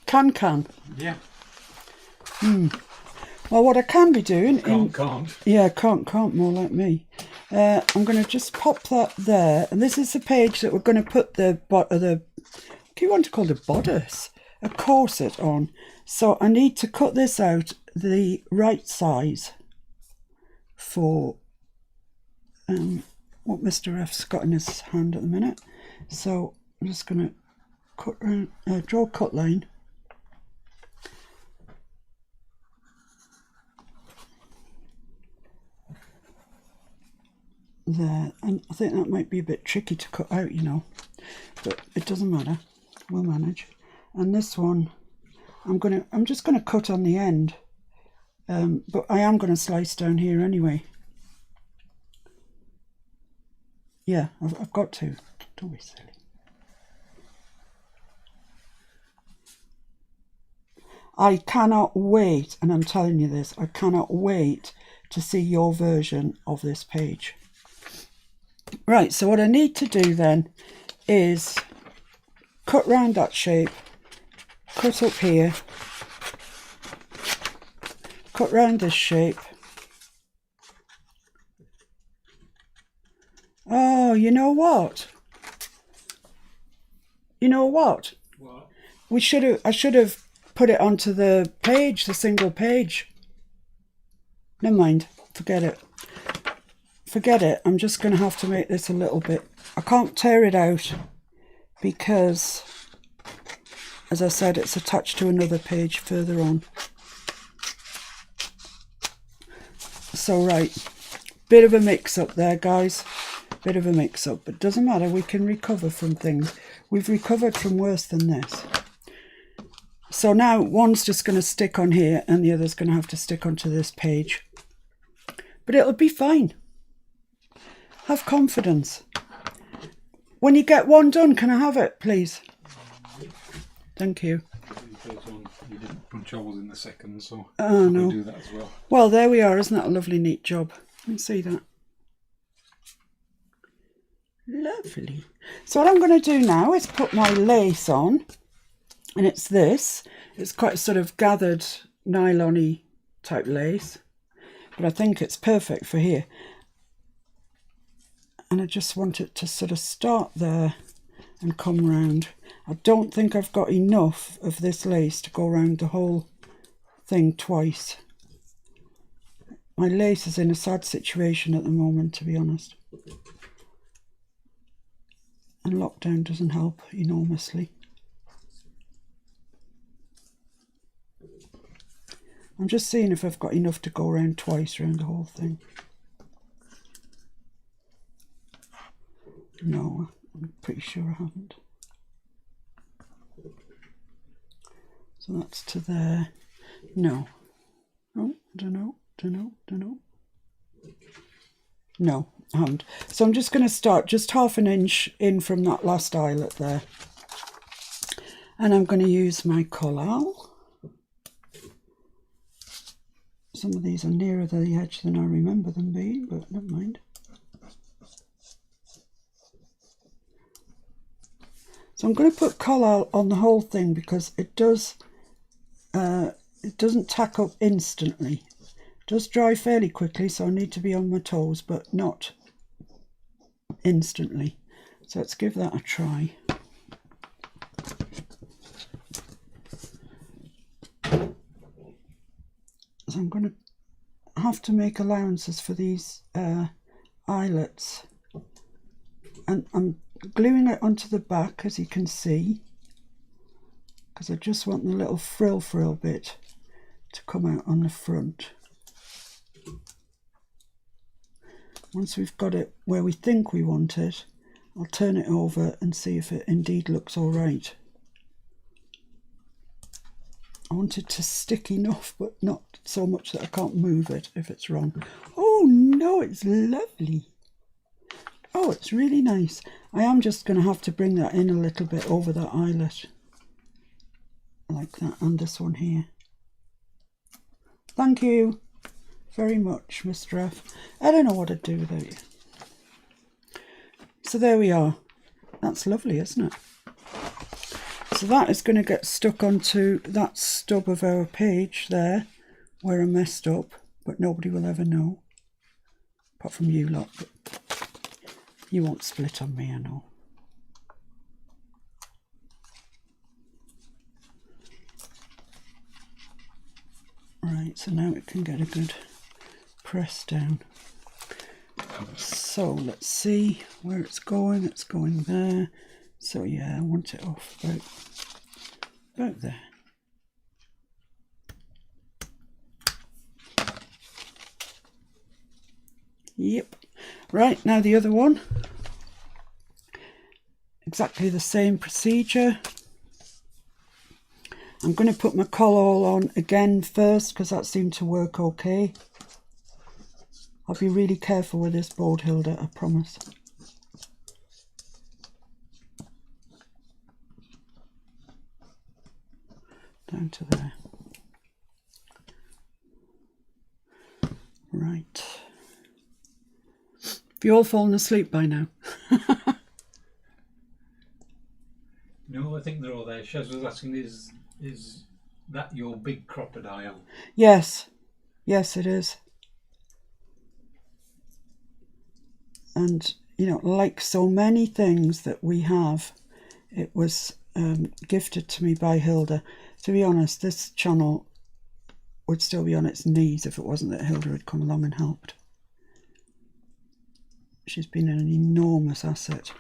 Can. Yeah. Well, what I can be doing... Can't. Yeah, can't, more like me. I'm going to just pop that there. And this is the page that we're going to put the you want to call it a bodice? A corset on. So I need to cut this out the right size for what Mr. F's got in his hand at the minute. So I'm just going to cut around, draw a cut line. There, and I think that might be a bit tricky to cut out, you know, but it doesn't matter, we'll manage. And this one I'm just gonna cut on the end, but I am going to slice down here anyway. Yeah, I've got to. Don't be silly. I cannot wait, and I'm telling you this, I cannot wait to see your version of this page. Right, so what I need to do then is cut round that shape, cut up here, cut round this shape. Oh, you know what? You know what? What? I should have put it onto the page, the single page. Never mind, forget it. Forget it, I'm just going to have to make this a little bit... I can't tear it out because, as I said, it's attached to another page further on. So, right, bit of a mix-up there, guys. Bit of a mix-up, but doesn't matter, we can recover from things. We've recovered from worse than this. So now one's just going to stick on here and the other's going to have to stick onto this page. But it'll be fine. Have confidence. When you get one done, can I have it, please? Thank you. You didn't punch holes in the second, so oh no. Do that as well. Well, there we are. Isn't that a lovely, neat job? You can see that. Lovely. So what I'm going to do now is put my lace on, and it's this. It's quite a sort of gathered nylon-y type lace, but I think it's perfect for here. And I just want it to sort of start there and come round. I don't think I've got enough of this lace to go around the whole thing twice. My lace is in a sad situation at the moment, to be honest. And lockdown doesn't help enormously. I'm just seeing if I've got enough to go around twice around the whole thing. No, I'm pretty sure I haven't. So that's to there. No. Oh, don't know. No, I haven't. So I'm just going to start just 1/2 inch in from that last eyelet there. And I'm going to use my collal. Some of these are nearer the edge than I remember them being, but never mind. So I'm going to put collal on the whole thing because it doesn't tack up instantly. It does dry fairly quickly, so I need to be on my toes, but not instantly. So let's give that a try. So I'm going to have to make allowances for these eyelets, and I'm gluing it onto the back, as you can see, because I just want the little frill bit to come out on the front. Once we've got it where we think we want it, I'll turn it over and see if it indeed looks all right. I want it to stick enough, but not so much that I can't move it if it's wrong. Oh no, it's lovely. Oh, it's really nice. I am just going to have to bring that in a little bit over that eyelet. Like that, and this one here. Thank you very much, Mr. F. I don't know what I'd do without you. So there we are. That's lovely, isn't it? So that is going to get stuck onto that stub of our page there, where I messed up, but nobody will ever know, apart from you lot. But you won't split on me, I know. Right, so now it can get a good press down. So let's see where it's going. It's going there. So yeah, I want it off about there. Yep. Right, now the other one. Exactly the same procedure. I'm going to put my collal on again first because that seemed to work okay. I'll be really careful with this board, Hilda, I promise. Down to there. Right. Have you all fallen asleep by now? No, I think they're all there. Shaz was asking, is that your big crocodile? Yes. Yes, it is. And, you know, like so many things that we have, it was gifted to me by Hilda. To be honest, this channel would still be on its knees if it wasn't that Hilda had come along and helped. She's been an enormous asset.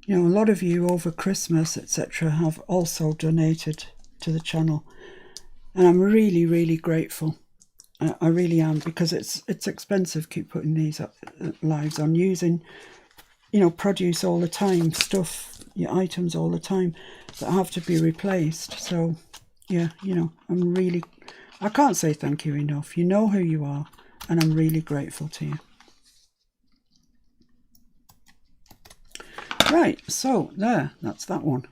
You know, a lot of you over Christmas, etc., have also donated to the channel. And I'm really, really grateful. I really am, because it's expensive keep putting these lives on, using, you know, produce all the time, stuff, your items all the time that have to be replaced. So, yeah, you know, I can't say thank you enough. You know who you are, and I'm really grateful to you. Right, so there, that's that one.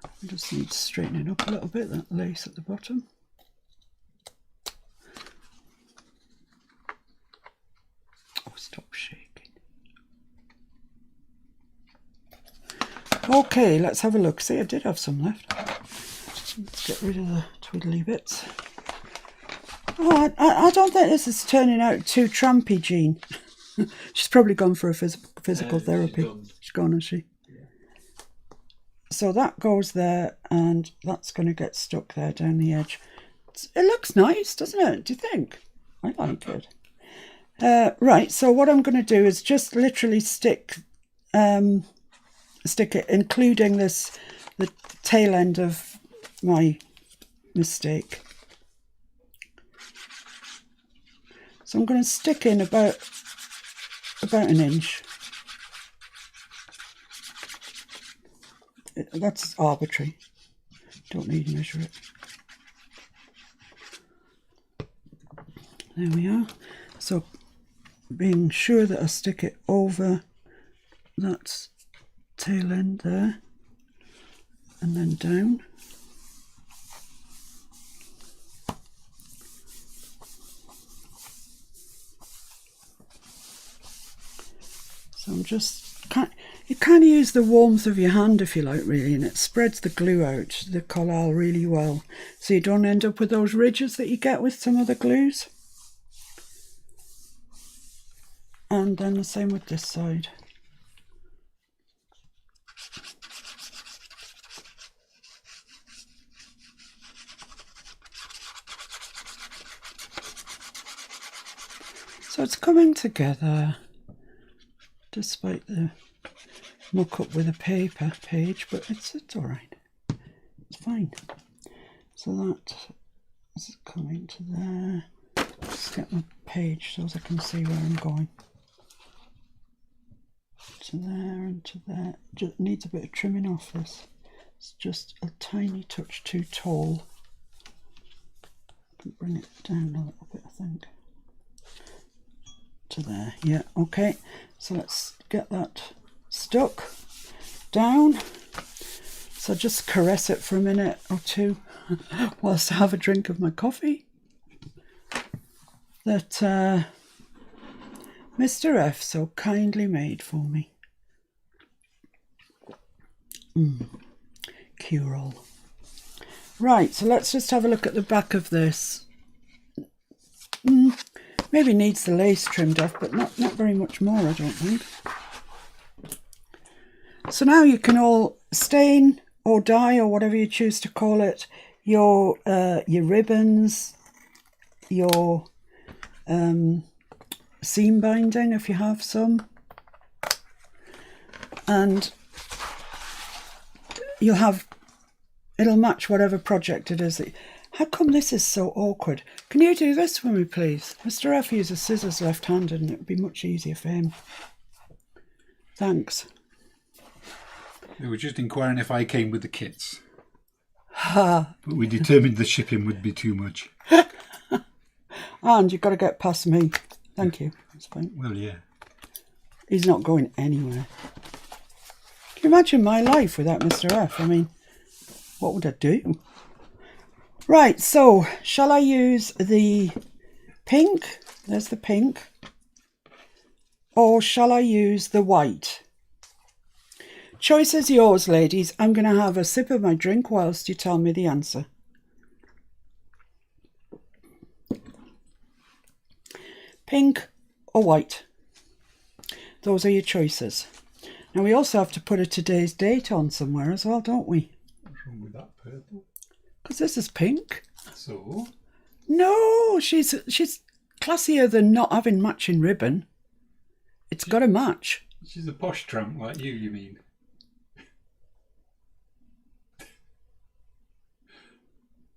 I just need to straighten it up a little bit, that lace at the bottom. Oh, stop shaking. Okay, let's have a look. See, I did have some left. Let's get rid of the twiddly bits. Oh, I don't think this is turning out too trampy, Jean. She's probably gone for a physical therapy. She's gone, has she? Yeah. So that goes there, and that's going to get stuck there down the edge. It looks nice, doesn't it? Do you think? I like it. Right, so what I'm going to do is just literally stick it, including the tail end of my mistake. So I'm going to stick in about an inch. That's arbitrary. Don't need to measure it. There we are. So being sure that I stick it over that tail end there and then down. So I'm just, you kind of use the warmth of your hand if you like, really, and it spreads the glue out, the collal, really well, so you don't end up with those ridges that you get with some other glues. And then the same with this side. So it's coming together, despite the muck up with a paper page, but it's all right. It's fine. So that is coming to there. Just get my page so as I can see where I'm going. To there and to there. Just needs a bit of trimming off this. It's just a tiny touch too tall. I can bring it down a little bit, I think. To there, yeah, okay. So let's get that stuck down. So just caress it for a minute or two whilst I have a drink of my coffee that Mr. F so kindly made for me. Cure-all. Right, so let's just have a look at the back of this. Maybe needs the lace trimmed off, but not very much more, I don't think. So now you can all stain or dye or whatever you choose to call it your ribbons, your seam binding if you have some, and it'll match whatever project it is. How come this is so awkward? Can you do this for me, please? Mr. F uses scissors left-handed and it would be much easier for him. Thanks. They were just inquiring if I came with the kits. Ha! But we determined the shipping would be too much. And you've got to get past me. Thank you. That's fine. Well, yeah. He's not going anywhere. Can you imagine my life without Mr. F? I mean, what would I do? Right, so shall I use the pink? There's the pink. Or shall I use the white? Choice is yours, ladies. I'm going to have a sip of my drink whilst you tell me the answer. Pink or white? Those are your choices. Now we also have to put a today's date on somewhere as well, don't we? What's wrong with that purple? Because this is pink. So? No, she's classier than not having matching ribbon. It's got to match. She's a posh tramp like you mean?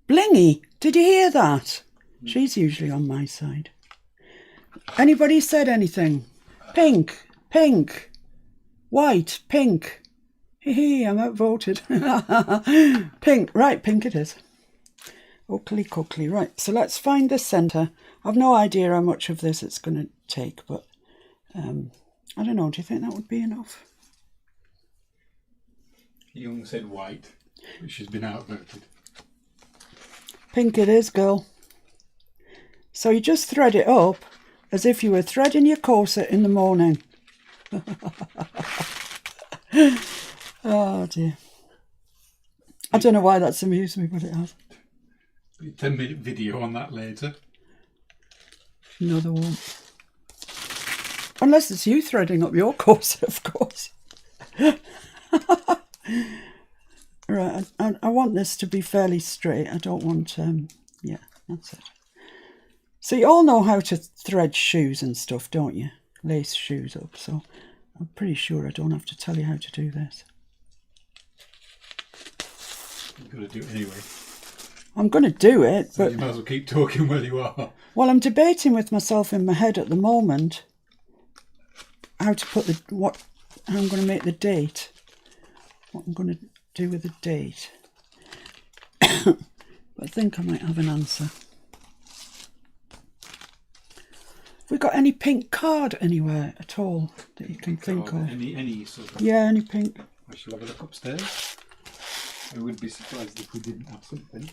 Blingy, did you hear that? She's usually on my side. Anybody said anything? Pink, pink, white, pink. Hee, I'm outvoted. Pink, right, pink it is. Oakley coakley, right, so let's find the centre. I've no idea how much of this it's going to take, but I don't know, do you think that would be enough? Young said white, but she's been outvoted. Pink it is, girl. So you just thread it up as if you were threading your corset in the morning. Oh dear. I don't know why that's amused me, but it has. Be a 10-minute video on that later. No, there won't. Unless it's you threading up your corset, of course. Right, I want this to be fairly straight. I don't want, yeah, that's it. So you all know how to thread shoes and stuff, don't you? Lace shoes up, so I'm pretty sure I don't have to tell you how to do this. You've got to do it anyway. I'm going to do it, So but... you might as well keep talking where you are. Well, I'm debating with myself in my head at the moment how to put how I'm going to make the date. What I'm going to do with the date. But I think I might have an answer. we got any pink card anywhere at all that you can think of? Any sort of... Yeah, any pink. I shall have a look upstairs. I would be surprised if we didn't have something.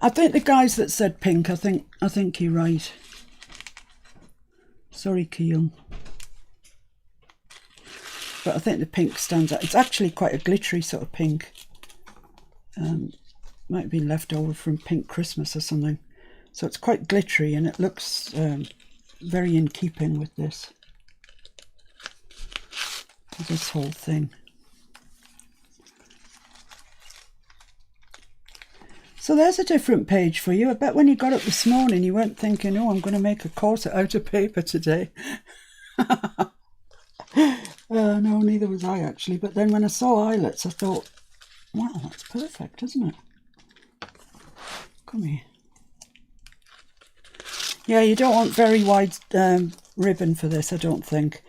I think the guys that said pink, I think you're right. Sorry, Keon. But I think the pink stands out. It's actually quite a glittery sort of pink. Might have been left over from Pink Christmas or something. So it's quite glittery and it looks very in keeping with this whole thing. So there's a different page for you. I bet when you got up this morning you weren't thinking, oh, I'm going to make a corset out of paper today. No, neither was I actually. But then when I saw eyelets I thought, wow, that's perfect, isn't it? Come here. Yeah, you don't want very wide ribbon for this, I don't think.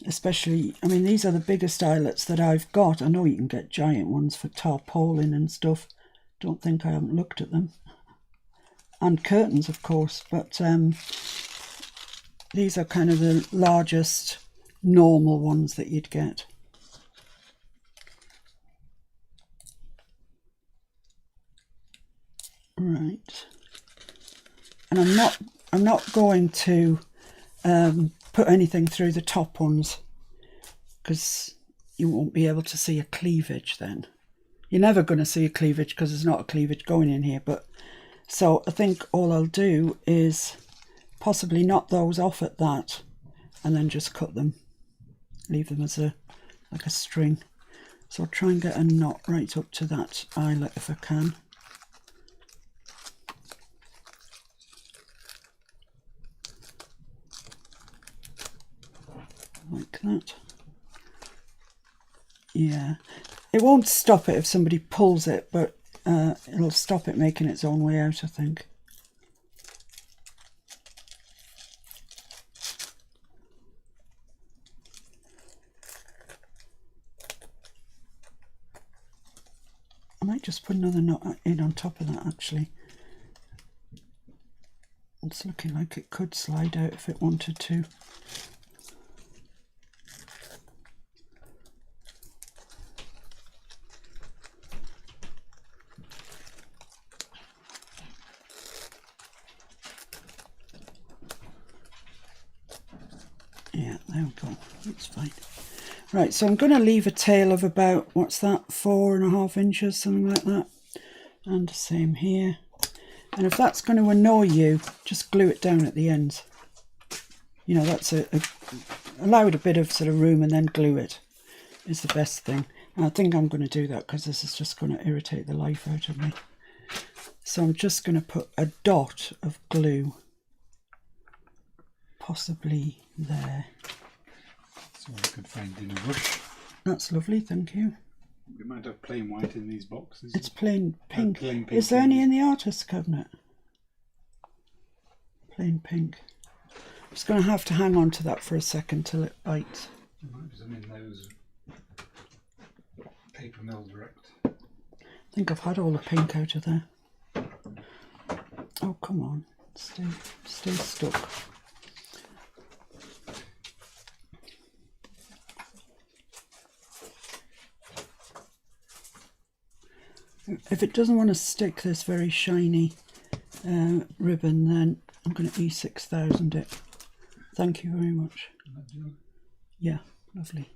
Especially, I mean, these are the biggest eyelets that I've got. I know you can get giant ones for tarpaulin and stuff. Don't think I haven't looked at them. And curtains, of course, but these are kind of the largest normal ones that you'd get. Right. And I'm not going to put anything through the top ones because you won't be able to see a cleavage then. You're never going to see a cleavage because there's not a cleavage going in here. But so I think all I'll do is possibly knot those off at that and then just cut them, leave them as like a string. So I'll try and get a knot right up to that eyelet if I can. Like that. Yeah, it won't stop it if somebody pulls it, but it'll stop it making its own way out, I think. I might just put another knot in on top of that actually. It's looking like it could slide out if it wanted to. Yeah, there we go. That's fine. Right, so I'm going to leave a tail of about, what's that, 4.5 inches, something like that. And the same here. And if that's going to annoy you, just glue it down at the ends. You know, that's allow it a bit of sort of room and then glue it is the best thing. And I think I'm going to do that because this is just going to irritate the life out of me. So I'm just going to put a dot of glue, possibly there. So I could find in a rush. That's lovely, thank you. We might have plain white in these boxes. It's plain pink. Plain pink. Is there any in the artist's cabinet? Plain pink. I'm just going to have to hang on to that for a second till it bites. There might be some in those paper mill direct. I think I've had all the pink out of there. Oh, come on. Stay stuck. If it doesn't want to stick this very shiny ribbon, then I'm going to E6000 it. Thank you very much. Yeah, lovely.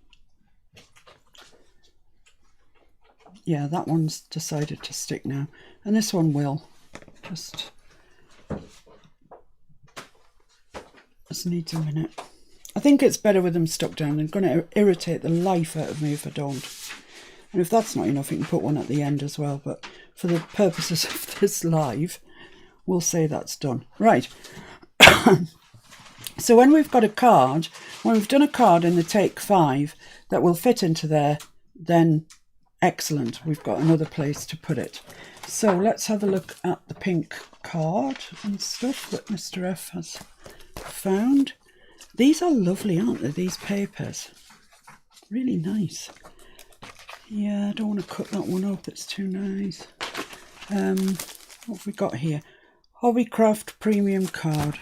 Yeah, that one's decided to stick now. And this one will. Just needs a minute. I think it's better with them stuck down. They're going to irritate the life out of me if I don't. And if that's not enough, you can put one at the end as well. But for the purposes of this live, we'll say that's done. Right. So when we've got a card, when we've done a card in the Take 5 that will fit into there, then excellent. We've got another place to put it. So let's have a look at the pink card and stuff that Mr. F has found. These are lovely, aren't they? These papers. Really nice. Yeah, I don't want to cut that one up, it's too nice. What have we got here? Hobbycraft premium card.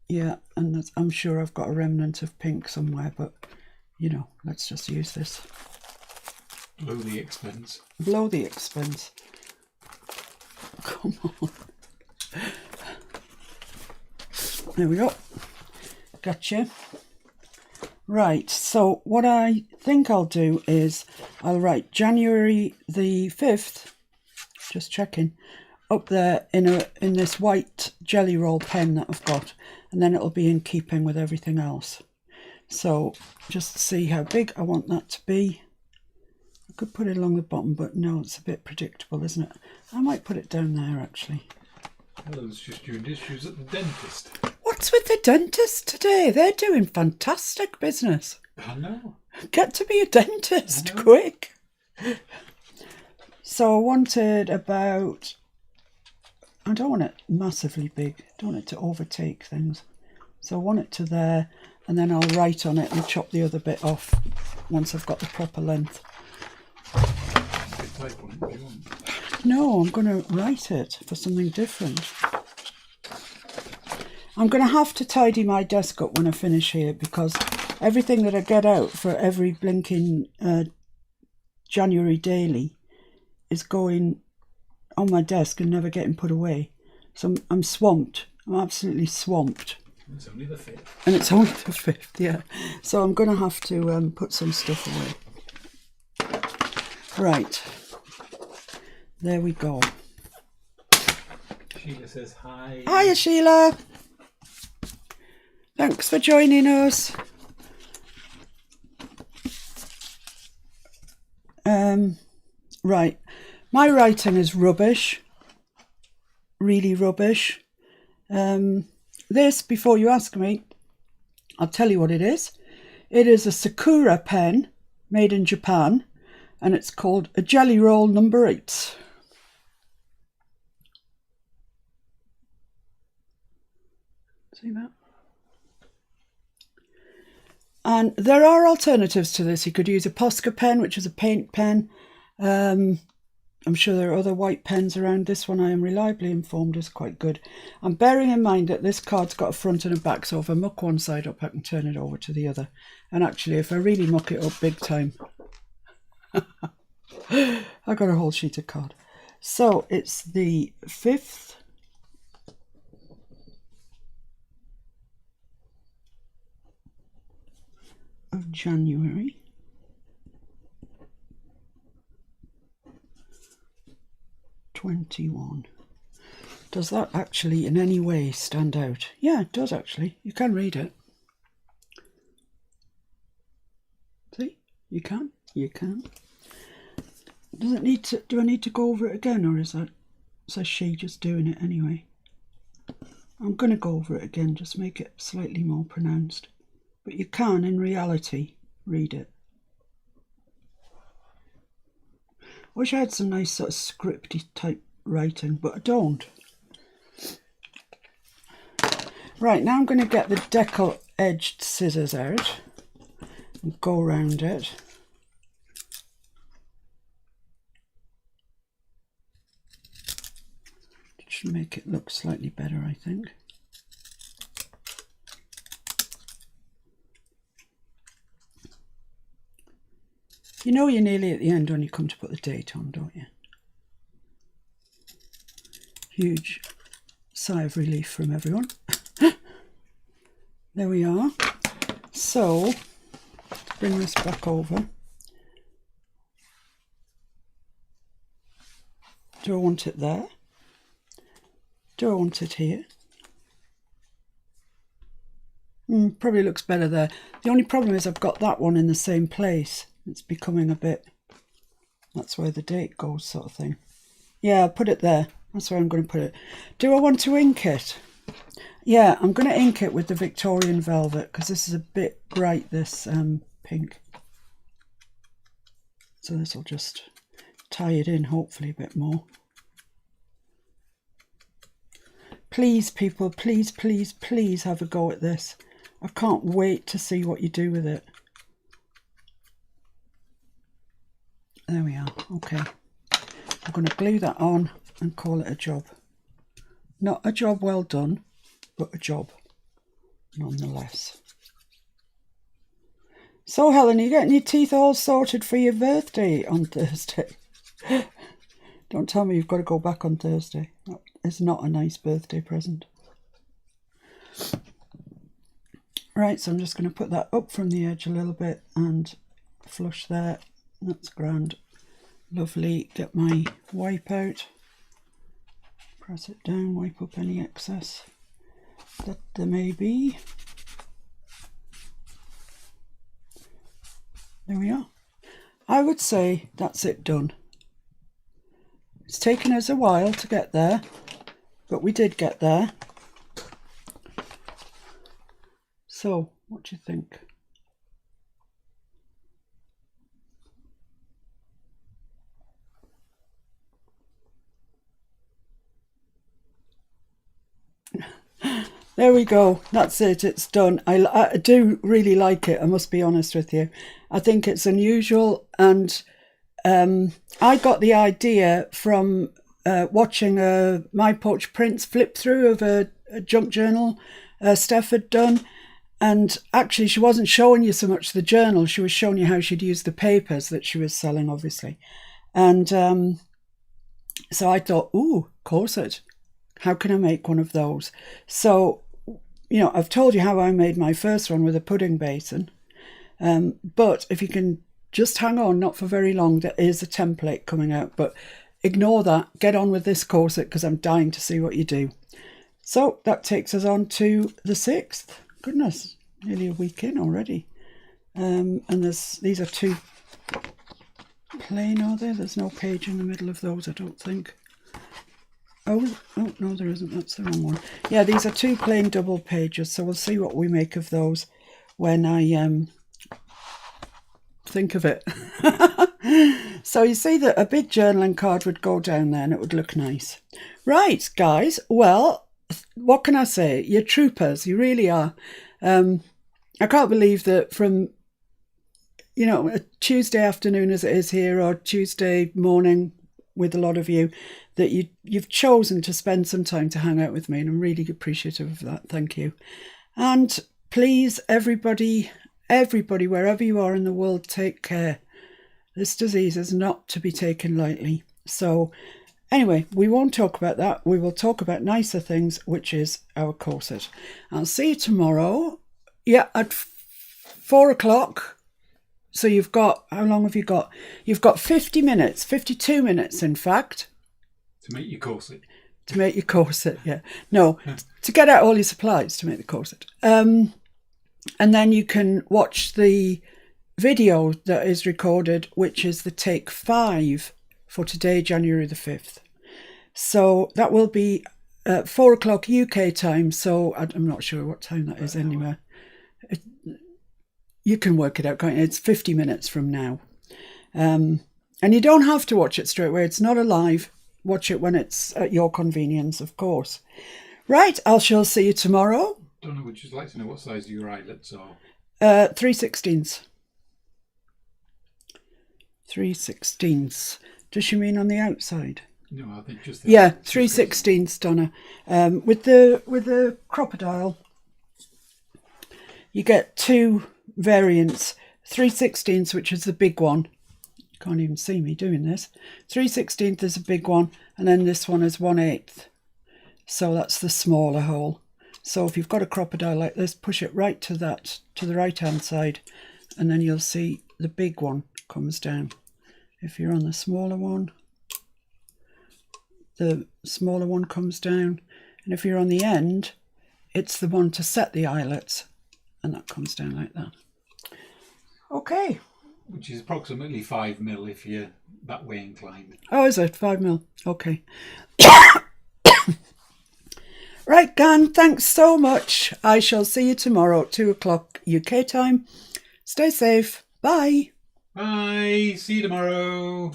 Yeah, and I'm sure I've got a remnant of pink somewhere, but you know, let's just use this. Blow the expense. Blow the expense. Come on. There we go. Gotcha. Right, so what I think I'll do is I'll write January the 5th, just checking, up there in this white jelly roll pen that I've got, and then it'll be in keeping with everything else. So just see how big I want that to be. I could put it along the bottom, but no, it's a bit predictable, isn't it? I might put it down there actually. Those just doing issues at the dentist. What's with the dentist today? They're doing fantastic business. I know. Get to be a dentist quick. So I wanted about, I don't want it massively big. I don't want it to overtake things. So I want it to there, and then I'll write on it and chop the other bit off once I've got the proper length. No, I'm going to write it for something different. I'm going to have to tidy my desk up when I finish here, because everything that I get out for every blinking January daily is going on my desk and never getting put away. So I'm swamped. I'm absolutely swamped. It's only the 5th. And it's only the 5th, yeah. So I'm going to have to put some stuff away. Right. There we go. Sheila says hi. Hiya, Sheila. Thanks for joining us. Right. My writing is rubbish. Really rubbish. This, before you ask me, I'll tell you what it is. It is a Sakura pen made in Japan, and it's called a Jelly Roll number 8. See that? And there are alternatives to this. You could use a Posca pen, which is a paint pen. I'm sure there are other white pens around. This one, I am reliably informed, is quite good. I'm bearing in mind that this card's got a front and a back, so if I muck one side up, I can turn it over to the other. And actually, if I really muck it up big time, I got a whole sheet of card. So it's the 5th of January. '21. Does that actually in any way stand out? Yeah, it does actually. You can read it. See? You can. You can. Does it need to, do I need to go over it again, or is she just doing it anyway? I'm going to go over it again, just make it slightly more pronounced. But you can, in reality, read it. I wish I had some nice sort of scripty type writing, but I don't. Right, now I'm going to get the decal edged scissors out and go around it. It should make it look slightly better, I think. You know you're nearly at the end when you come to put the date on, don't you? Huge sigh of relief from everyone. There we are. So, bring this back over. Do I want it there? Do I want it here? Probably looks better there. The only problem is I've got that one in the same place. It's becoming a bit, that's where the date goes, sort of thing. Yeah, I'll put it there. That's where I'm going to put it. Do I want to ink it? Yeah, I'm going to ink it with the Victorian Velvet, because this is a bit bright, this pink. So this will just tie it in, hopefully, a bit more. Please, people, please, please, please have a go at this. I can't wait to see what you do with it. There we are. Okay. I'm going to glue that on and call it a job. Not a job well done, but a job nonetheless. So, Helen, are you getting your teeth all sorted for your birthday on Thursday? Don't tell me you've got to go back on Thursday. It's not a nice birthday present. Right, so I'm just going to put that up from the edge a little bit and flush there. That's grand. Lovely. Get my wipe out. Press it down, wipe up any excess that there may be. There we are. I would say that's it done. It's taken us a while to get there, but we did get there. So, what do you think? There we go. That's it. It's done. I do really like it. I must be honest with you. I think it's unusual, and I got the idea from watching a My Porch Prints flip through of a junk journal Steph had done. And actually, she wasn't showing you so much the journal. She was showing you how she'd used the papers that she was selling, obviously. And so I thought, ooh, corset. How can I make one of those? So, you know, I've told you how I made my first one with a pudding basin. But if you can just hang on, not for very long, there is a template coming out. But ignore that. Get on with this corset because I'm dying to see what you do. So that takes us on to the 6th. Goodness, nearly a week in already. And these are 2 plain, are there? There's no page in the middle of those, I don't think. Oh no, there isn't. That's the wrong one. Yeah, these are 2 plain double pages, so we'll see what we make of those when I think of it. So you see that a big journaling card would go down there and it would look nice. Right, guys, well, what can I say? You're troopers, you really are. I can't believe that from, you know, a Tuesday afternoon as it is here, or Tuesday morning with a lot of you, that you've chosen to spend some time to hang out with me, and I'm really appreciative of that. Thank you. And please, everybody, wherever you are in the world, take care. This disease is not to be taken lightly. So anyway, we won't talk about that. We will talk about nicer things, which is our corset. I'll see you tomorrow. Yeah, at 4 o'clock. So you've got, how long have you got? You've got 50 minutes, 52 minutes, in fact. To make your corset. To make your corset, yeah. No, to get out all your supplies to make the corset. And then you can watch the video that is recorded, which is the take 5 for today, January the 5th. So that will be 4 o'clock UK time. So I'm not sure what time that is anywhere. You can work it out, can't you? It's 50 minutes from now. And you don't have to watch it straight away. It's not a live. Watch it when it's at your convenience, of course. Right, I shall see you tomorrow. Donna, would you like to know what size your eyelets are? 3/16. 3/16. Does she mean on the outside? No, I think just... Yeah, 3/16, Donna. With the crocodile, you get 2 variants. 3/16, which is the big one. Can't even see me doing this. 3/16 is a big one, and then this one is 1/8. So that's the smaller hole. So if you've got a crocodile like this, push it right to the right hand side, and then you'll see the big one comes down. If you're on the smaller one comes down, and if you're on the end, it's the one to set the eyelets, and that comes down like that. Okay. Which is approximately 5 mil if you're that way inclined. Oh, is it 5 mil? Okay. Right, Gan, thanks so much. I shall see you tomorrow at 2 o'clock UK time. Stay safe. Bye. Bye. See you tomorrow.